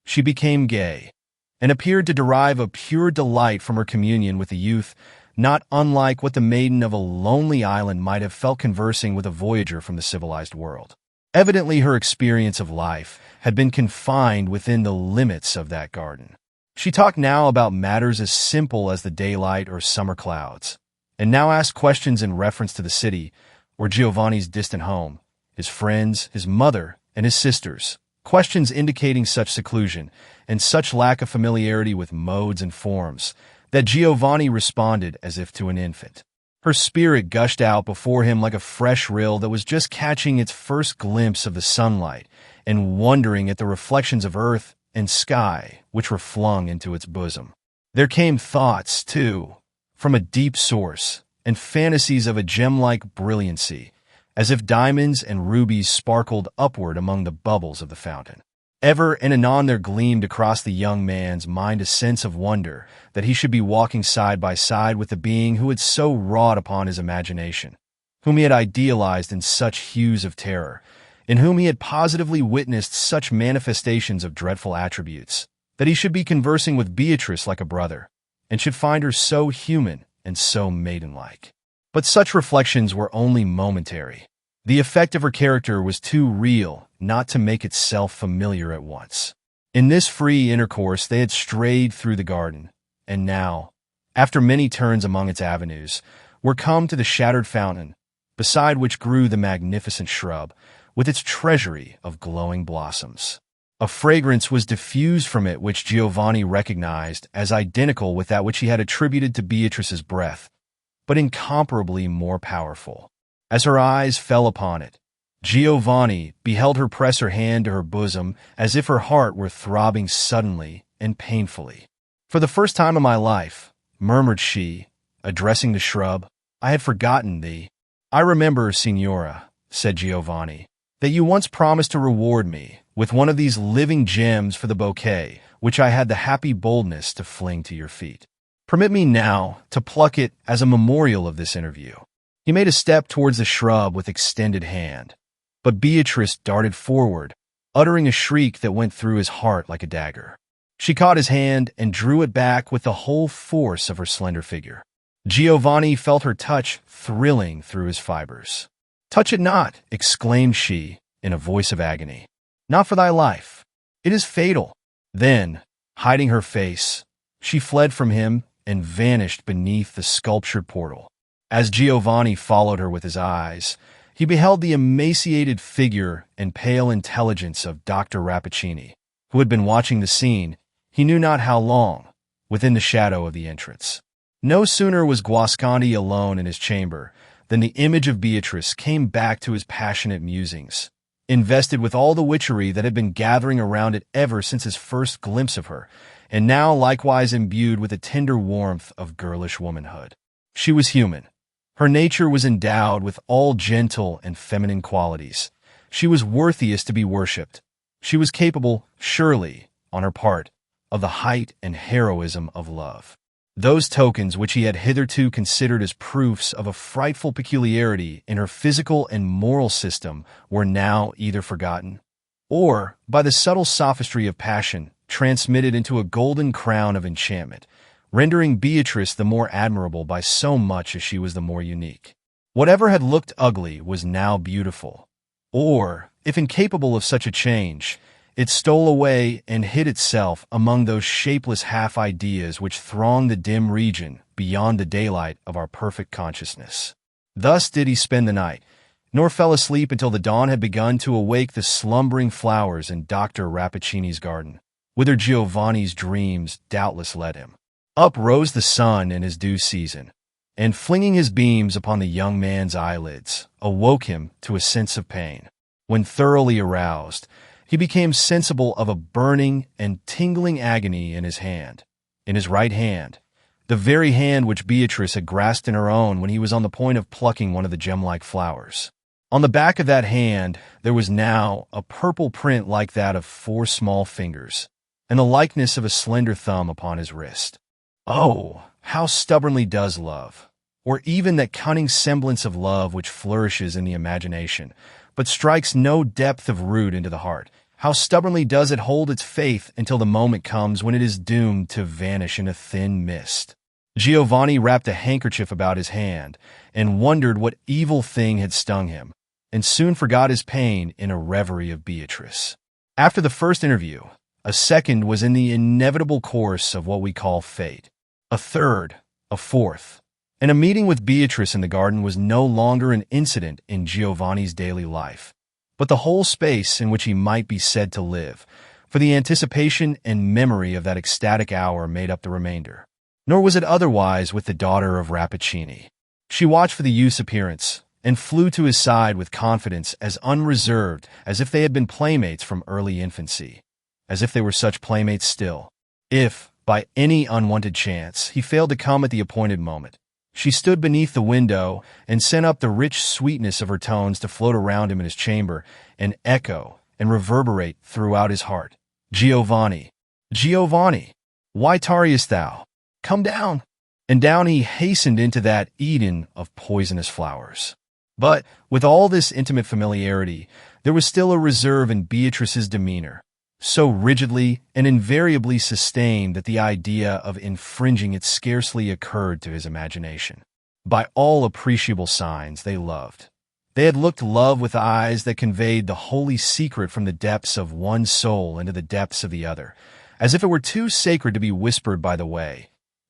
She became gay, and appeared to derive a pure delight from her communion with a youth not unlike what the maiden of a lonely island might have felt conversing with a voyager from the civilized world. Evidently her experience of life had been confined within the limits of that garden. She talked now about matters as simple as the daylight or summer clouds, and now asked questions in reference to the city or Giovanni's distant home, his friends, his mother, and his sisters, questions indicating such seclusion and such lack of familiarity with modes and forms that Giovanni responded as if to an infant. Her spirit gushed out before him like a fresh rill that was just catching its first glimpse of the sunlight and wondering at the reflections of earth and sky which were flung into its bosom. There came thoughts, too, from a deep source, and fantasies of a gem-like brilliancy, as if diamonds and rubies sparkled upward among the bubbles of the fountain. Ever and anon there gleamed across the young man's mind a sense of wonder that he should be walking side by side with the being who had so wrought upon his imagination, whom he had idealized in such hues of terror, in whom he had positively witnessed such manifestations of dreadful attributes, that he should be conversing with Beatrice like a brother, and should find her so human and so maidenlike. But such reflections were only momentary. The effect of her character was too real not to make itself familiar at once. In this free intercourse they had strayed through the garden, and now, after many turns among its avenues, were come to the shattered fountain, beside which grew the magnificent shrub, with its treasury of glowing blossoms. A fragrance was diffused from it which Giovanni recognized as identical with that which he had attributed to Beatrice's breath, but incomparably more powerful. As her eyes fell upon it, Giovanni beheld her press her hand to her bosom as if her heart were throbbing suddenly and painfully. "For the first time in my life," murmured she, addressing the shrub, "I had forgotten thee." "I remember, Signora," said Giovanni, "that you once promised to reward me with one of these living gems for the bouquet which I had the happy boldness to fling to your feet. Permit me now to pluck it as a memorial of this interview." He made a step towards the shrub with extended hand, but Beatrice darted forward, uttering a shriek that went through his heart like a dagger. She caught his hand and drew it back with the whole force of her slender figure. Giovanni felt her touch thrilling through his fibers. "Touch it not," exclaimed she in a voice of agony. "Not for thy life. It is fatal." Then, hiding her face, she fled from him and vanished beneath the sculptured portal. As Giovanni followed her with his eyes, he beheld the emaciated figure and pale intelligence of Dr. Rappaccini, who had been watching the scene, he knew not how long, within the shadow of the entrance. No sooner was Guasconti alone in his chamber than the image of Beatrice came back to his passionate musings, invested with all the witchery that had been gathering around it ever since his first glimpse of her, and now likewise imbued with the tender warmth of girlish womanhood. She was human. Her nature was endowed with all gentle and feminine qualities. She was worthiest to be worshipped. She was capable, surely, on her part, of the height and heroism of love. Those tokens which he had hitherto considered as proofs of a frightful peculiarity in her physical and moral system were now either forgotten, or, by the subtle sophistry of passion, transmitted into a golden crown of enchantment, rendering Beatrice the more admirable by so much as she was the more unique. Whatever had looked ugly was now beautiful, or, if incapable of such a change, it stole away and hid itself among those shapeless half-ideas which throng the dim region beyond the daylight of our perfect consciousness. Thus did he spend the night, nor fell asleep until the dawn had begun to awake the slumbering flowers in Dr. Rappaccini's garden, whither Giovanni's dreams doubtless led him. Up rose the sun in his due season, and flinging his beams upon the young man's eyelids, awoke him to a sense of pain. When thoroughly aroused, he became sensible of a burning and tingling agony in his hand, in his right hand, the very hand which Beatrice had grasped in her own when he was on the point of plucking one of the gem-like flowers. On the back of that hand there was now a purple print like that of 4 small fingers, and the likeness of a slender thumb upon his wrist. Oh, how stubbornly does love, or even that cunning semblance of love which flourishes in the imagination, but strikes no depth of root into the heart, how stubbornly does it hold its faith until the moment comes when it is doomed to vanish in a thin mist. Giovanni wrapped a handkerchief about his hand and wondered what evil thing had stung him, and soon forgot his pain in a reverie of Beatrice. After the first interview, a second was in the inevitable course of what we call fate. A third, a fourth, and a meeting with Beatrice in the garden was no longer an incident in Giovanni's daily life, but the whole space in which he might be said to live, for the anticipation and memory of that ecstatic hour made up the remainder. Nor was it otherwise with the daughter of Rappaccini. She watched for the youth's appearance, and flew to his side with confidence as unreserved as if they had been playmates from early infancy, as if they were such playmates still. If, by any unwanted chance, he failed to come at the appointed moment, she stood beneath the window and sent up the rich sweetness of her tones to float around him in his chamber and echo and reverberate throughout his heart. "Giovanni, Giovanni, why tarriest thou? Come down." And down he hastened into that Eden of poisonous flowers. But, with all this intimate familiarity, there was still a reserve in Beatrice's demeanor, so rigidly and invariably sustained that the idea of infringing it scarcely occurred to his imagination. By all appreciable signs, they loved. They had looked love with eyes that conveyed the holy secret from the depths of one soul into the depths of the other, as if it were too sacred to be whispered by the way.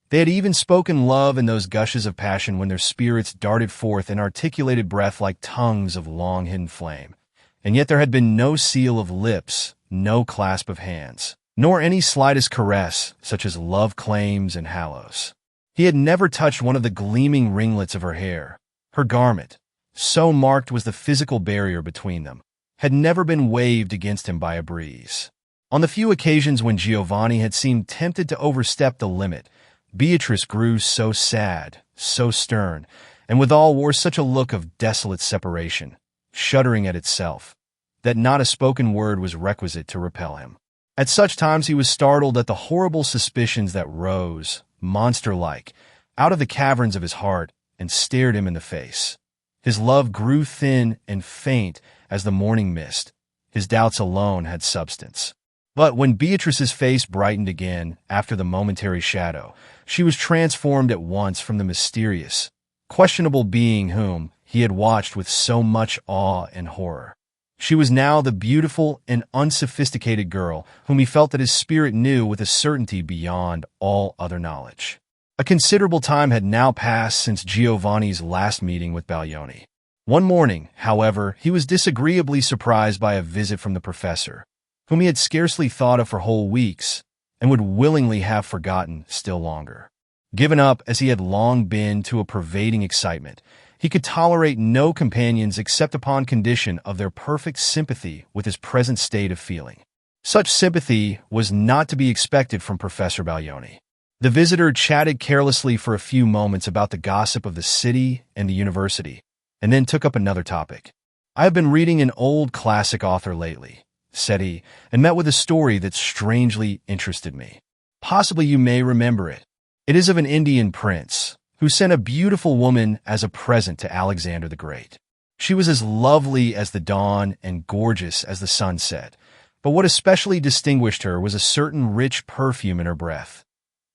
They had even spoken love in those gushes of passion when their spirits darted forth in articulated breath like tongues of long-hidden flame. And yet there had been no seal of lips, no clasp of hands, nor any slightest caress, such as love claims and hallows. He had never touched one of the gleaming ringlets of her hair. Her garment, so marked was the physical barrier between them, had never been waved against him by a breeze. On the few occasions when Giovanni had seemed tempted to overstep the limit, Beatrice grew so sad, so stern, and withal wore such a look of desolate separation, shuddering at itself, that not a spoken word was requisite to repel him. At such times he was startled at the horrible suspicions that rose, monster-like, out of the caverns of his heart and stared him in the face. His love grew thin and faint as the morning mist. His doubts alone had substance. But when Beatrice's face brightened again after the momentary shadow, she was transformed at once from the mysterious, questionable being whom he had watched with so much awe and horror. She was now the beautiful and unsophisticated girl whom he felt that his spirit knew with a certainty beyond all other knowledge. A considerable time had now passed since Giovanni's last meeting with Baglioni. One morning, however, he was disagreeably surprised by a visit from the professor, whom he had scarcely thought of for whole weeks, and would willingly have forgotten still longer. Given up as he had long been to a pervading excitement, he could tolerate no companions except upon condition of their perfect sympathy with his present state of feeling. Such sympathy was not to be expected from Professor Baglioni. The visitor chatted carelessly for a few moments about the gossip of the city and the university, and then took up another topic. "I have been reading an old classic author lately," said he, "and met with a story that strangely interested me. Possibly you may remember it. It is of an Indian prince who sent a beautiful woman as a present to Alexander the Great. She was as lovely as the dawn and gorgeous as the sunset, but what especially distinguished her was a certain rich perfume in her breath,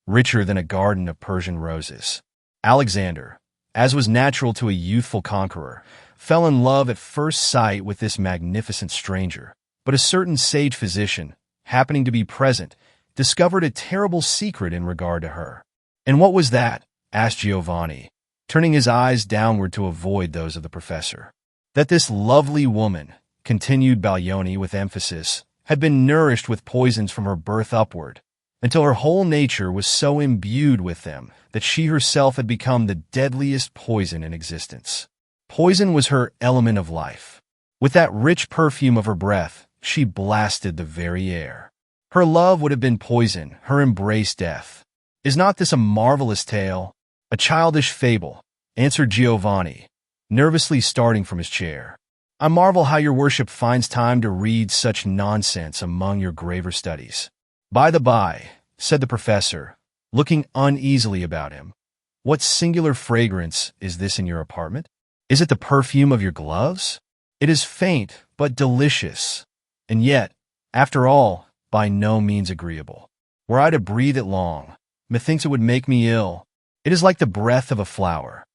richer than a garden of Persian roses. Alexander, as was natural to a youthful conqueror, fell in love at first sight with this magnificent stranger, but a certain sage physician, happening to be present, discovered a terrible secret in regard to her." "And what was that?" asked Giovanni, turning his eyes downward to avoid those of the professor. "That this lovely woman," continued Baglioni with emphasis, "had been nourished with poisons from her birth upward, until her whole nature was so imbued with them that she herself had become the deadliest poison in existence. Poison was her element of life. With that rich perfume of her breath, she blasted the very air. Her love would have been poison, her embrace death. Is not this a marvelous tale? A childish fable," answered Giovanni, nervously starting from his chair. "I marvel how your worship finds time to read such nonsense among your graver studies." "By the by," said the professor, looking uneasily about him, "what singular fragrance is this in your apartment? Is it the perfume of your gloves? It is faint, but delicious, and yet, after all, by no means agreeable. Were I to breathe it long, methinks it would make me ill. It is like the breath of a flower.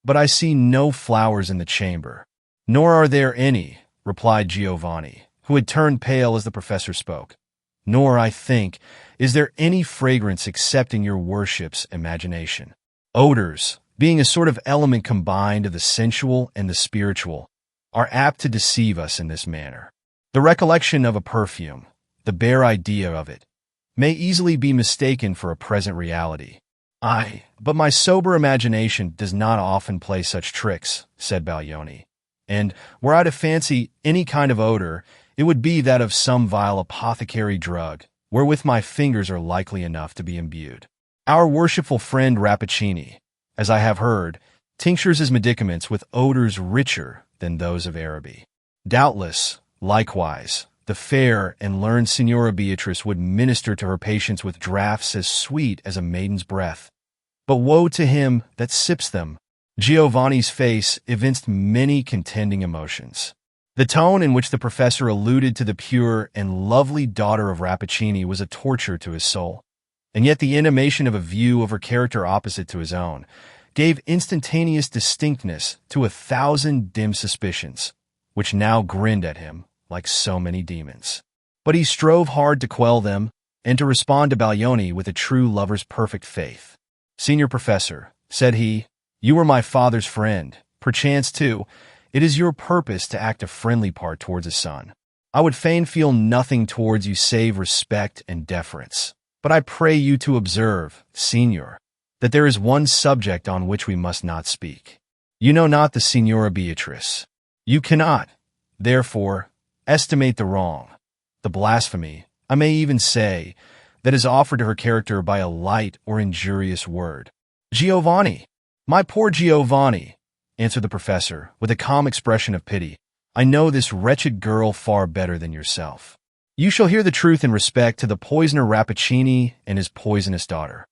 But I see no flowers in the chamber." "Nor are there any," replied Giovanni, who had turned pale as the professor spoke. "Nor, I think, is there any fragrance except in your worship's imagination. Odors, being a sort of element combined of the sensual and the spiritual, are apt to deceive us in this manner. The recollection of a perfume, the bare idea of it, may easily be mistaken for a present reality." "But my sober imagination does not often play such tricks," said Baglioni, "and were I to fancy any kind of odor, it would be that of some vile apothecary drug, wherewith my fingers are likely enough to be imbued. Our worshipful friend Rappaccini, as I have heard, tinctures his medicaments with odors richer than those of Araby. Doubtless, likewise, the fair and learned Signora Beatrice would minister to her patients with draughts as sweet as a maiden's breath. But woe to him that sips them." Giovanni's face evinced many contending emotions. The tone in which the professor alluded to the pure and lovely daughter of Rappaccini was a torture to his soul, and yet the intimation of a view of her character opposite to his own gave instantaneous distinctness to 1,000 dim suspicions, which now grinned at him like so many demons. But he strove hard to quell them and to respond to Baglioni with a true lover's perfect faith. "Senior Professor," said he, "you were my father's friend. Perchance, too, it is your purpose to act a friendly part towards his son. I would fain feel nothing towards you save respect and deference. But I pray you to observe, Signor, that there is one subject on which we must not speak. You know not the Signora Beatrice. You cannot, therefore, estimate the wrong, the blasphemy, I may even say, that is offered to her character by a light or injurious word." "Giovanni, my poor Giovanni," answered the professor, with a calm expression of pity, "I know this wretched girl far better than yourself. You shall hear the truth in respect to the poisoner Rappaccini and his poisonous daughter.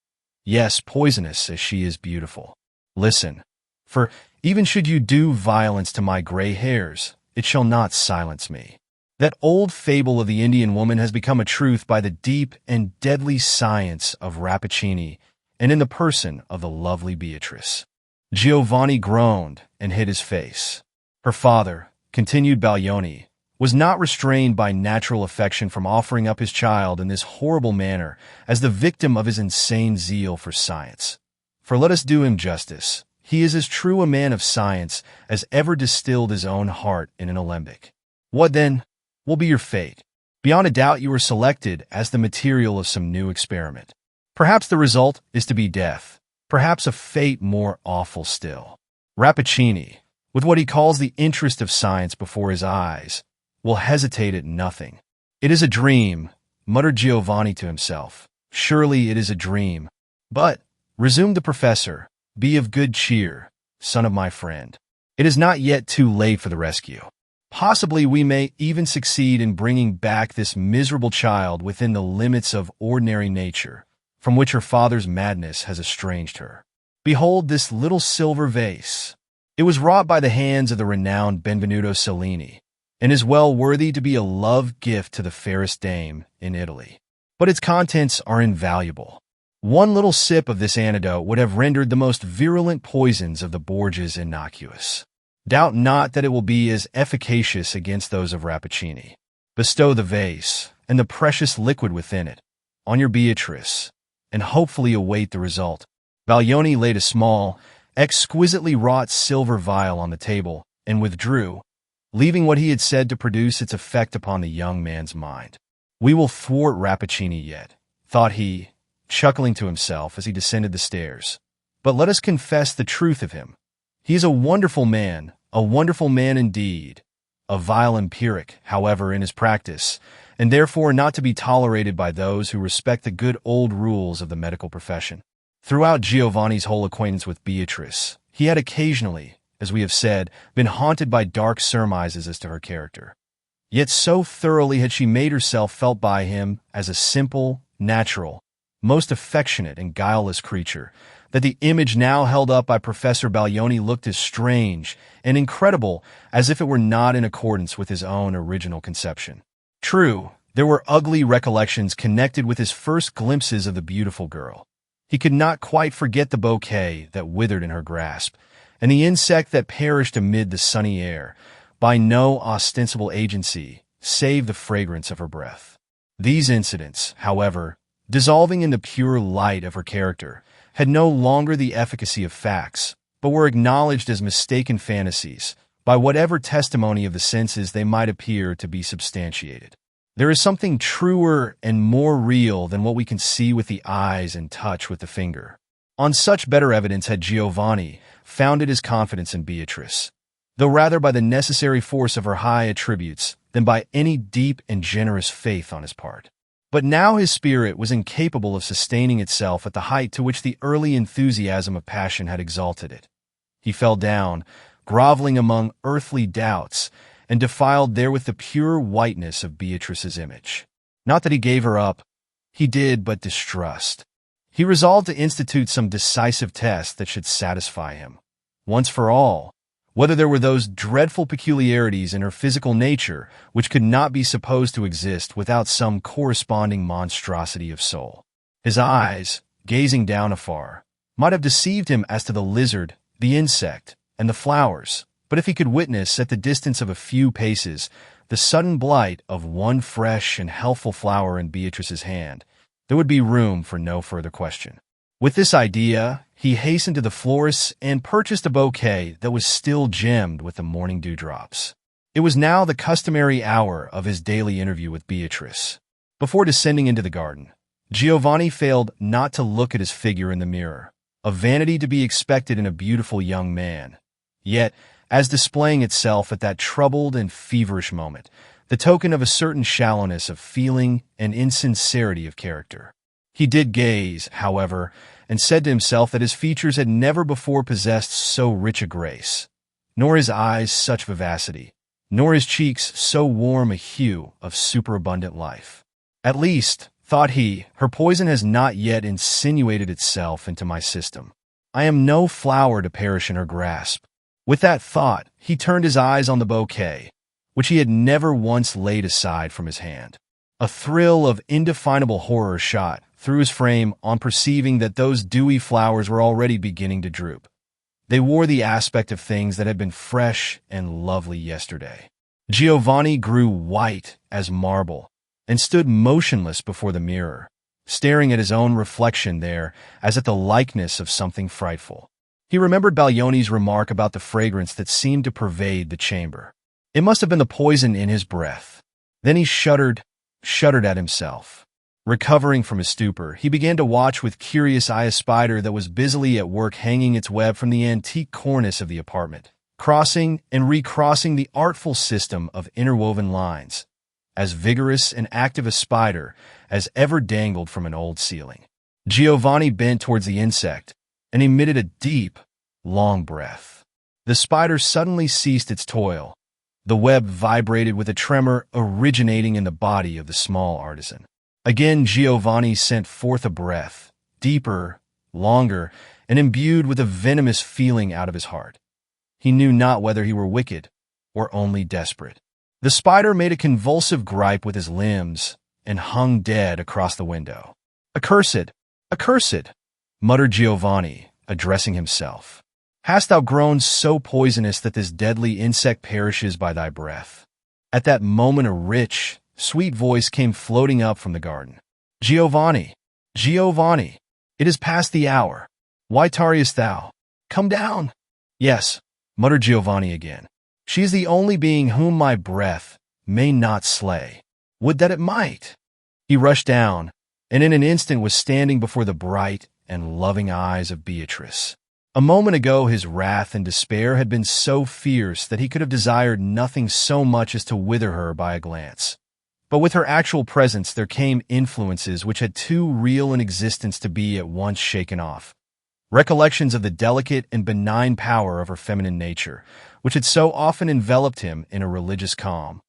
Yes, poisonous as she is beautiful. Listen, for even should you do violence to my gray hairs, it shall not silence me. That old fable of the Indian woman has become a truth by the deep and deadly science of Rappaccini and in the person of the lovely Beatrice." Giovanni groaned and hid his face. "Her father," continued Baglioni, "was not restrained by natural affection from offering up his child in this horrible manner as the victim of his insane zeal for science. For let us do him justice, he is as true a man of science as ever distilled his own heart in an alembic. What, then, will be your fate? Beyond a doubt you are selected as the material of some new experiment. Perhaps the result is to be death, perhaps a fate more awful still. Rappaccini, with what he calls the interest of science before his eyes, will hesitate at nothing. It is a dream," muttered Giovanni to himself. "Surely it is a dream. But," resumed the professor, "be of good cheer, son of my friend. It is not yet too late for the rescue. Possibly we may even succeed in bringing back this miserable child within the limits of ordinary nature, from which her father's madness has estranged her. Behold this little silver vase. It was wrought by the hands of the renowned Benvenuto Cellini, and is well worthy to be a love gift to the fairest dame in Italy. But its contents are invaluable. One little sip of this antidote would have rendered the most virulent poisons of the Borgias innocuous. Doubt not that it will be as efficacious against those of Rappaccini. Bestow the vase, and the precious liquid within it, on your Beatrice, and hopefully await the result." Baglioni laid a small, exquisitely wrought silver vial on the table, and withdrew, leaving what he had said to produce its effect upon the young man's mind. "We will thwart Rappaccini yet," thought he, chuckling to himself as he descended the stairs. "But let us confess the truth of him. He is a wonderful man indeed, a vile empiric, however, in his practice, and therefore not to be tolerated by those who respect the good old rules of the medical profession." Throughout Giovanni's whole acquaintance with Beatrice, he had occasionally, as we have said, been haunted by dark surmises as to her character. Yet so thoroughly had she made herself felt by him as a simple, natural, most affectionate and guileless creature, that the image now held up by Professor Baglioni looked as strange and incredible as if it were not in accordance with his own original conception. True, there were ugly recollections connected with his first glimpses of the beautiful girl. He could not quite forget the bouquet that withered in her grasp, and the insect that perished amid the sunny air, by no ostensible agency save the fragrance of her breath. These incidents, however, dissolving in the pure light of her character, had no longer the efficacy of facts, but were acknowledged as mistaken fantasies, by whatever testimony of the senses they might appear to be substantiated. There is something truer and more real than what we can see with the eyes and touch with the finger. On such better evidence had Giovanni founded his confidence in Beatrice, though rather by the necessary force of her high attributes than by any deep and generous faith on his part. But now his spirit was incapable of sustaining itself at the height to which the early enthusiasm of passion had exalted it. He fell down, groveling among earthly doubts, and defiled therewith the pure whiteness of Beatrice's image. Not that he gave her up, he did but distrust. He resolved to institute some decisive test that should satisfy him, once for all, whether there were those dreadful peculiarities in her physical nature which could not be supposed to exist without some corresponding monstrosity of soul. His eyes, gazing down afar, might have deceived him as to the lizard, the insect, and the flowers, but if he could witness at the distance of a few paces the sudden blight of one fresh and healthful flower in Beatrice's hand, there would be room for no further question. With this idea, he hastened to the florist's and purchased a bouquet that was still gemmed with the morning dewdrops. It was now the customary hour of his daily interview with Beatrice. Before descending into the garden, Giovanni failed not to look at his figure in the mirror, a vanity to be expected in a beautiful young man, yet, as displaying itself at that troubled and feverish moment, the token of a certain shallowness of feeling and insincerity of character. He did gaze, however, and said to himself that his features had never before possessed so rich a grace, nor his eyes such vivacity, nor his cheeks so warm a hue of superabundant life. At least, thought he, her poison has not yet insinuated itself into my system. I am no flower to perish in her grasp. With that thought, he turned his eyes on the bouquet, which he had never once laid aside from his hand. A thrill of indefinable horror shot through his frame on perceiving that those dewy flowers were already beginning to droop. They wore the aspect of things that had been fresh and lovely yesterday. Giovanni grew white as marble and stood motionless before the mirror, staring at his own reflection there as at the likeness of something frightful. He remembered Baglioni's remark about the fragrance that seemed to pervade the chamber. It must have been the poison in his breath. Then he shuddered at himself. Recovering from his stupor, he began to watch with curious eye a spider that was busily at work hanging its web from the antique cornice of the apartment, crossing and recrossing the artful system of interwoven lines, as vigorous and active a spider as ever dangled from an old ceiling. Giovanni bent towards the insect and emitted a deep, long breath. The spider suddenly ceased its toil. The web vibrated with a tremor originating in the body of the small artisan. Again Giovanni sent forth a breath, deeper, longer, and imbued with a venomous feeling out of his heart. He knew not whether he were wicked or only desperate. The spider made a convulsive gripe with his limbs and hung dead across the window. "Accursed! Accursed!" muttered Giovanni, addressing himself. "Hast thou grown so poisonous that this deadly insect perishes by thy breath?" At that moment a rich, sweet voice came floating up from the garden. "Giovanni! Giovanni! It is past the hour. Why tarriest thou? Come down!" "Yes," muttered Giovanni again. "She is the only being whom my breath may not slay. Would that it might!" He rushed down, and in an instant was standing before the bright and loving eyes of Beatrice. A moment ago his wrath and despair had been so fierce that he could have desired nothing so much as to wither her by a glance. But with her actual presence there came influences which had too real an existence to be at once shaken off. Recollections of the delicate and benign power of her feminine nature, which had so often enveloped him in a religious calm.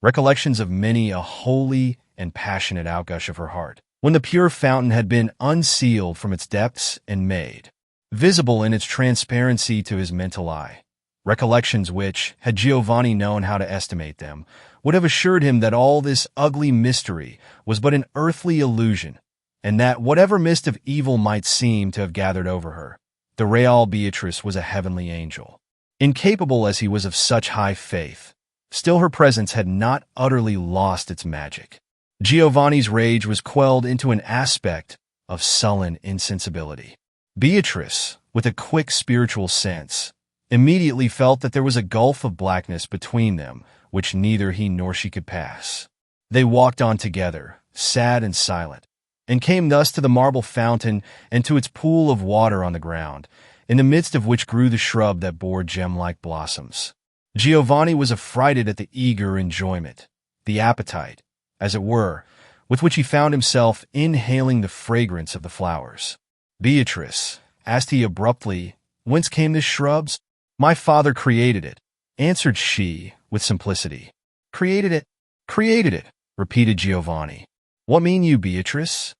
Recollections of many a holy and passionate outgush of her heart, when the pure fountain had been unsealed from its depths and made visible in its transparency to his mental eye. Recollections which, had Giovanni known how to estimate them, would have assured him that all this ugly mystery was but an earthly illusion, and that whatever mist of evil might seem to have gathered over her, the real Beatrice was a heavenly angel. Incapable as he was of such high faith, still her presence had not utterly lost its magic. Giovanni's rage was quelled into an aspect of sullen insensibility. Beatrice, with a quick spiritual sense, immediately felt that there was a gulf of blackness between them which neither he nor she could pass. They walked on together, sad and silent, and came thus to the marble fountain and to its pool of water on the ground, in the midst of which grew the shrub that bore gem-like blossoms. Giovanni was affrighted at the eager enjoyment, the appetite, as it were, with which he found himself inhaling the fragrance of the flowers. "Beatrice," asked he abruptly, "whence came this shrubs?" "My father created it," answered she with simplicity. "Created it? Created it," repeated Giovanni. "What mean you, Beatrice?"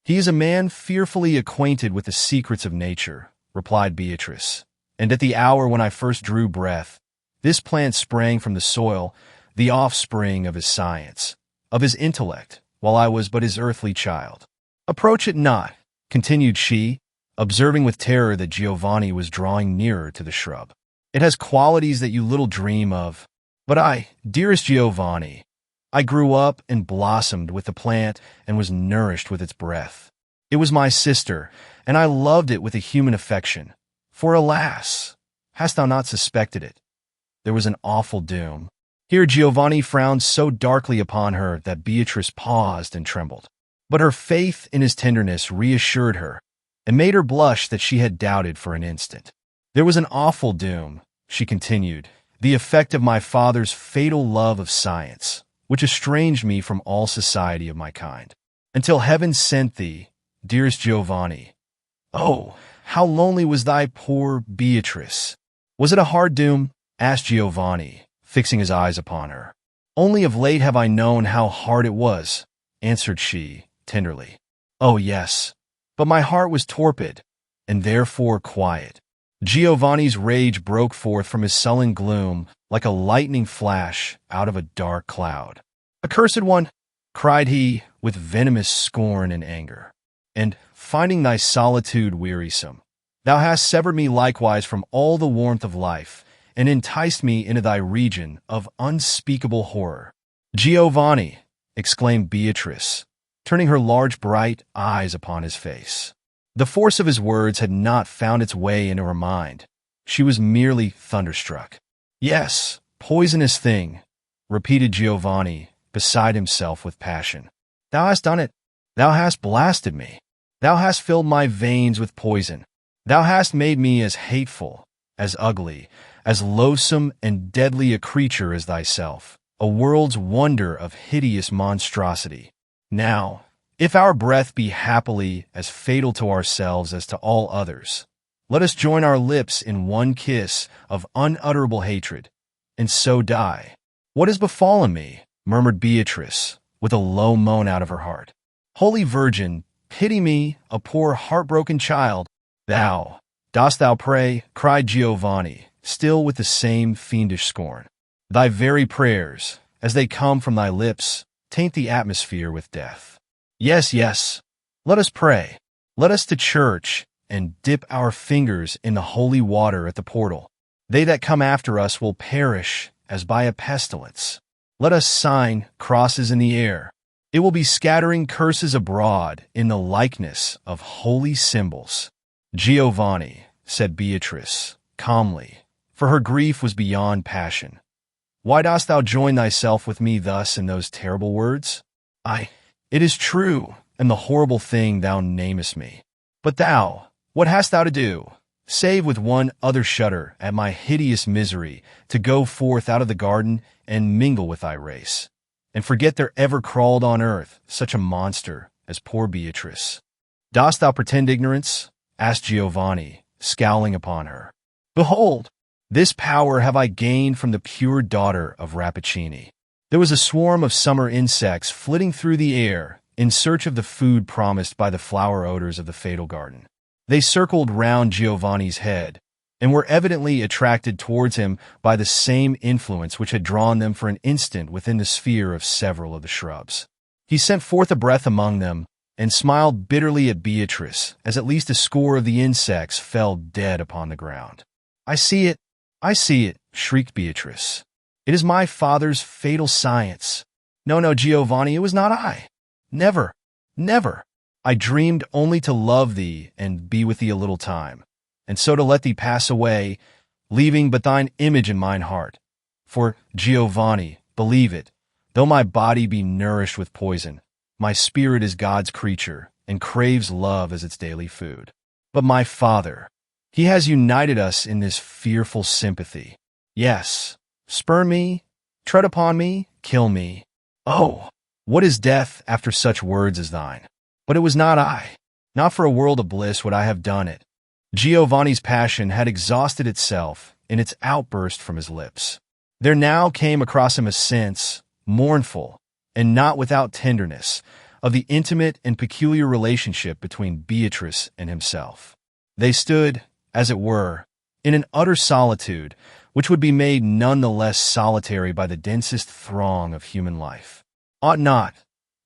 "He is a man fearfully acquainted with the secrets of nature," replied Beatrice, And at the hour when I first drew breath, this plant sprang from the soil, the offspring of his science, of his intellect, while I was but his earthly child. Approach it not, continued she, observing with terror that Giovanni was drawing nearer to the shrub. It has qualities that you little dream of. But I, dearest Giovanni, I grew up and blossomed with the plant and was nourished with its breath. It was my sister, and I loved it with a human affection. For alas, hast thou not suspected it? There was an awful doom. Here Giovanni frowned so darkly upon her that Beatrice paused and trembled. But her faith in his tenderness reassured her, and made her blush that she had doubted for an instant. There was an awful doom, she continued, the effect of my father's fatal love of science, which estranged me from all society of my kind, until heaven sent thee, dearest Giovanni. Oh, how lonely was thy poor Beatrice! Was it a hard doom? Asked Giovanni, fixing his eyes upon her. Only of late have I known how hard it was, answered she, tenderly. Oh, yes, but my heart was torpid, and therefore quiet. Giovanni's rage broke forth from his sullen gloom like a lightning flash out of a dark cloud. Accursed one, cried he, with venomous scorn and anger, and, finding thy solitude wearisome, thou hast severed me likewise from all the warmth of life, and enticed me into thy region of unspeakable horror. Giovanni, exclaimed Beatrice, turning her large bright eyes upon his face. The force of his words had not found its way into her mind. She was merely thunderstruck. Yes, poisonous thing, repeated Giovanni, beside himself with passion. Thou hast done it. Thou hast blasted me. Thou hast filled my veins with poison. Thou hast made me as hateful, as ugly, as loathsome and deadly a creature as thyself, a world's wonder of hideous monstrosity. Now, if our breath be happily as fatal to ourselves as to all others, let us join our lips in one kiss of unutterable hatred, and so die. What has befallen me? Murmured Beatrice, with a low moan out of her heart. Holy Virgin, pity me, a poor heartbroken child. Dost thou pray? Cried Giovanni, still with the same fiendish scorn. Thy very prayers, as they come from thy lips, taint the atmosphere with death. Yes, yes, let us pray. Let us to church, and dip our fingers in the holy water at the portal. They that come after us will perish as by a pestilence. Let us sign crosses in the air. It will be scattering curses abroad in the likeness of holy symbols. Giovanni, said Beatrice, calmly, for her grief was beyond passion. Why dost thou join thyself with me thus in those terrible words? It is true, and the horrible thing thou namest me. But thou, what hast thou to do, save with one other shudder at my hideous misery, to go forth out of the garden and mingle with thy race, and forget there ever crawled on earth such a monster as poor Beatrice? Dost thou pretend ignorance? Asked Giovanni, scowling upon her. Behold, this power have I gained from the pure daughter of Rappaccini. There was a swarm of summer insects flitting through the air in search of the food promised by the flower odors of the fatal garden. They circled round Giovanni's head, and were evidently attracted towards him by the same influence which had drawn them for an instant within the sphere of several of the shrubs. He sent forth a breath among them, and smiled bitterly at Beatrice, as at least a score of the insects fell dead upon the ground. I see it, shrieked Beatrice. It is my father's fatal science. No, Giovanni, it was not I. Never, never. I dreamed only to love thee and be with thee a little time, and so to let thee pass away, leaving but thine image in mine heart. For, Giovanni, believe it, though my body be nourished with poison, my spirit is God's creature, and craves love as its daily food. But my Father, he has united us in this fearful sympathy. Yes, spurn me, tread upon me, kill me. Oh, what is death after such words as thine? But it was not I. Not for a world of bliss would I have done it. Giovanni's passion had exhausted itself in its outburst from his lips. There now came across him a sense, mournful, and not without tenderness, of the intimate and peculiar relationship between Beatrice and himself. They stood, as it were, in an utter solitude, which would be made none the less solitary by the densest throng of human life. Ought not,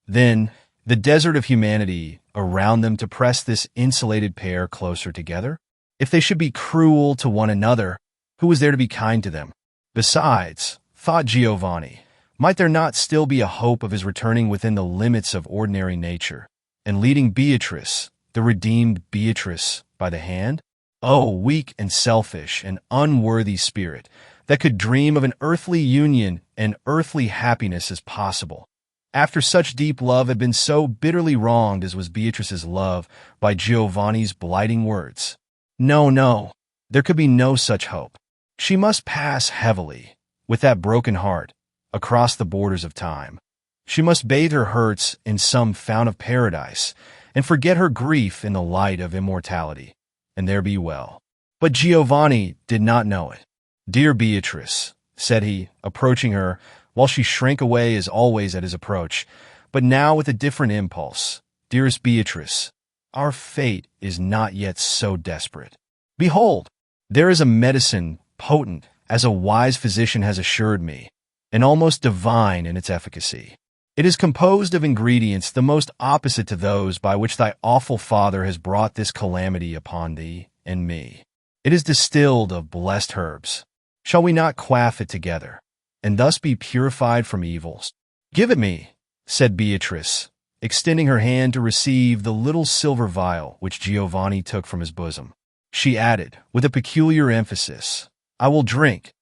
then, the desert of humanity around them to press this insulated pair closer together? If they should be cruel to one another, who was there to be kind to them? Besides, thought Giovanni, might there not still be a hope of his returning within the limits of ordinary nature, and leading Beatrice, the redeemed Beatrice, by the hand? Oh, weak and selfish and unworthy spirit, that could dream of an earthly union and earthly happiness as possible, after such deep love had been so bitterly wronged as was Beatrice's love by Giovanni's blighting words. No, no, there could be no such hope. She must pass heavily, with that broken heart, across the borders of time. She must bathe her hurts in some fount of paradise, and forget her grief in the light of immortality, and there be well. But Giovanni did not know it. "Dear Beatrice," said he, approaching her, while she shrank away as always at his approach, but now with a different impulse. "Dearest Beatrice, our fate is not yet so desperate. Behold, there is a medicine potent, as a wise physician has assured me, and almost divine in its efficacy. It is composed of ingredients the most opposite to those by which thy awful father has brought this calamity upon thee and me. It is distilled of blessed herbs. Shall we not quaff it together, and thus be purified from evils?" "Give it me," said Beatrice, extending her hand to receive the little silver vial which Giovanni took from his bosom. She added, with a peculiar emphasis, "I will drink,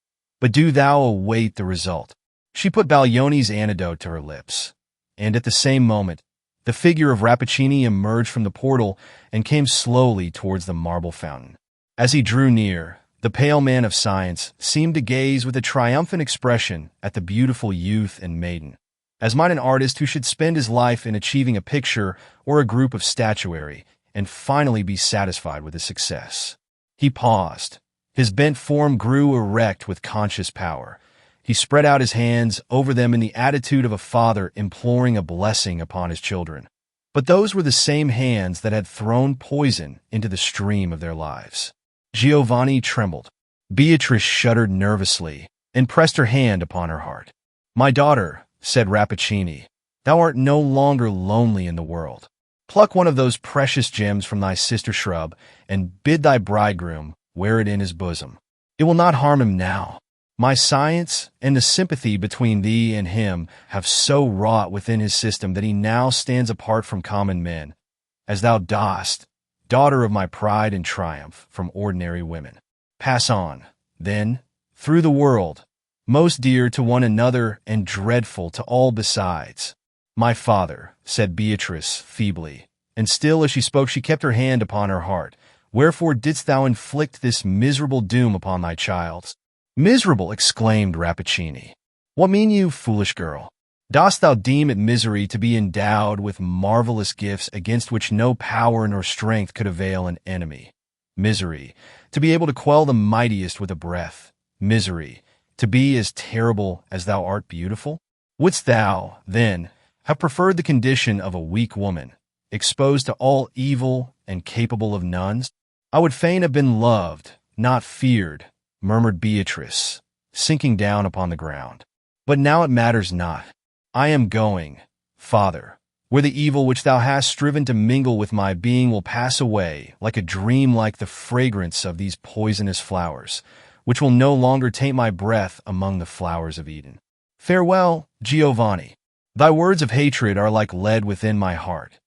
but do thou await the result." She put Baglioni's antidote to her lips, and at the same moment, the figure of Rappaccini emerged from the portal and came slowly towards the marble fountain. As he drew near, the pale man of science seemed to gaze with a triumphant expression at the beautiful youth and maiden, as might an artist who should spend his life in achieving a picture or a group of statuary and finally be satisfied with his success. He paused. His bent form grew erect with conscious power. He spread out his hands over them in the attitude of a father imploring a blessing upon his children. But those were the same hands that had thrown poison into the stream of their lives. Giovanni trembled. Beatrice shuddered nervously and pressed her hand upon her heart. "My daughter," said Rappaccini, "thou art no longer lonely in the world. Pluck one of those precious gems from thy sister shrub, and bid thy bridegroom wear it in his bosom. It will not harm him now. My science and the sympathy between thee and him have so wrought within his system that he now stands apart from common men, as thou dost, daughter of my pride and triumph, from ordinary women. Pass on, then, through the world, most dear to one another and dreadful to all besides." "My father," said Beatrice feebly, and still as she spoke she kept her hand upon her heart, "wherefore didst thou inflict this miserable doom upon thy child?" "Miserable!" exclaimed Rappaccini. "What mean you, foolish girl? Dost thou deem it misery to be endowed with marvelous gifts against which no power nor strength could avail an enemy? Misery, to be able to quell the mightiest with a breath? Misery, to be as terrible as thou art beautiful? Wouldst thou, then, have preferred the condition of a weak woman, exposed to all evil and capable of none?" "I would fain have been loved, not feared," murmured Beatrice, sinking down upon the ground. "But now it matters not. I am going, Father, where the evil which thou hast striven to mingle with my being will pass away like a dream, like the fragrance of these poisonous flowers, which will no longer taint my breath among the flowers of Eden. Farewell, Giovanni. Thy words of hatred are like lead within my heart,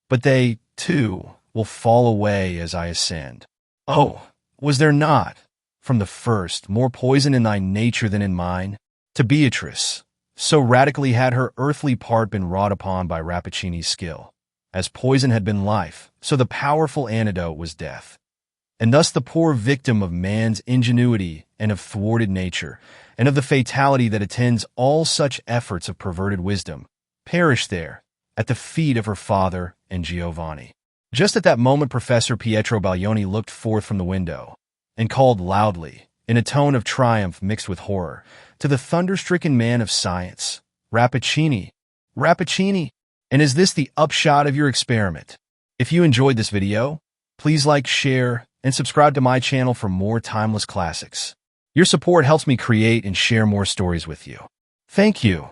but they, too, will fall away as I ascend. Oh, was there not, from the first, more poison in thy nature than in mine?" To Beatrice, so radically had her earthly part been wrought upon by Rappaccini's skill. As poison had been life, so the powerful antidote was death. And thus the poor victim of man's ingenuity and of thwarted nature, and of the fatality that attends all such efforts of perverted wisdom, perished there, at the feet of her father and Giovanni. Just at that moment Professor Pietro Baglioni looked forth from the window, and called loudly, in a tone of triumph mixed with horror, to the thunder-stricken man of science, "Rappaccini! Rappaccini! And is this the upshot of your experiment?" If you enjoyed this video, please like, share, and subscribe to my channel for more timeless classics. Your support helps me create and share more stories with you. Thank you.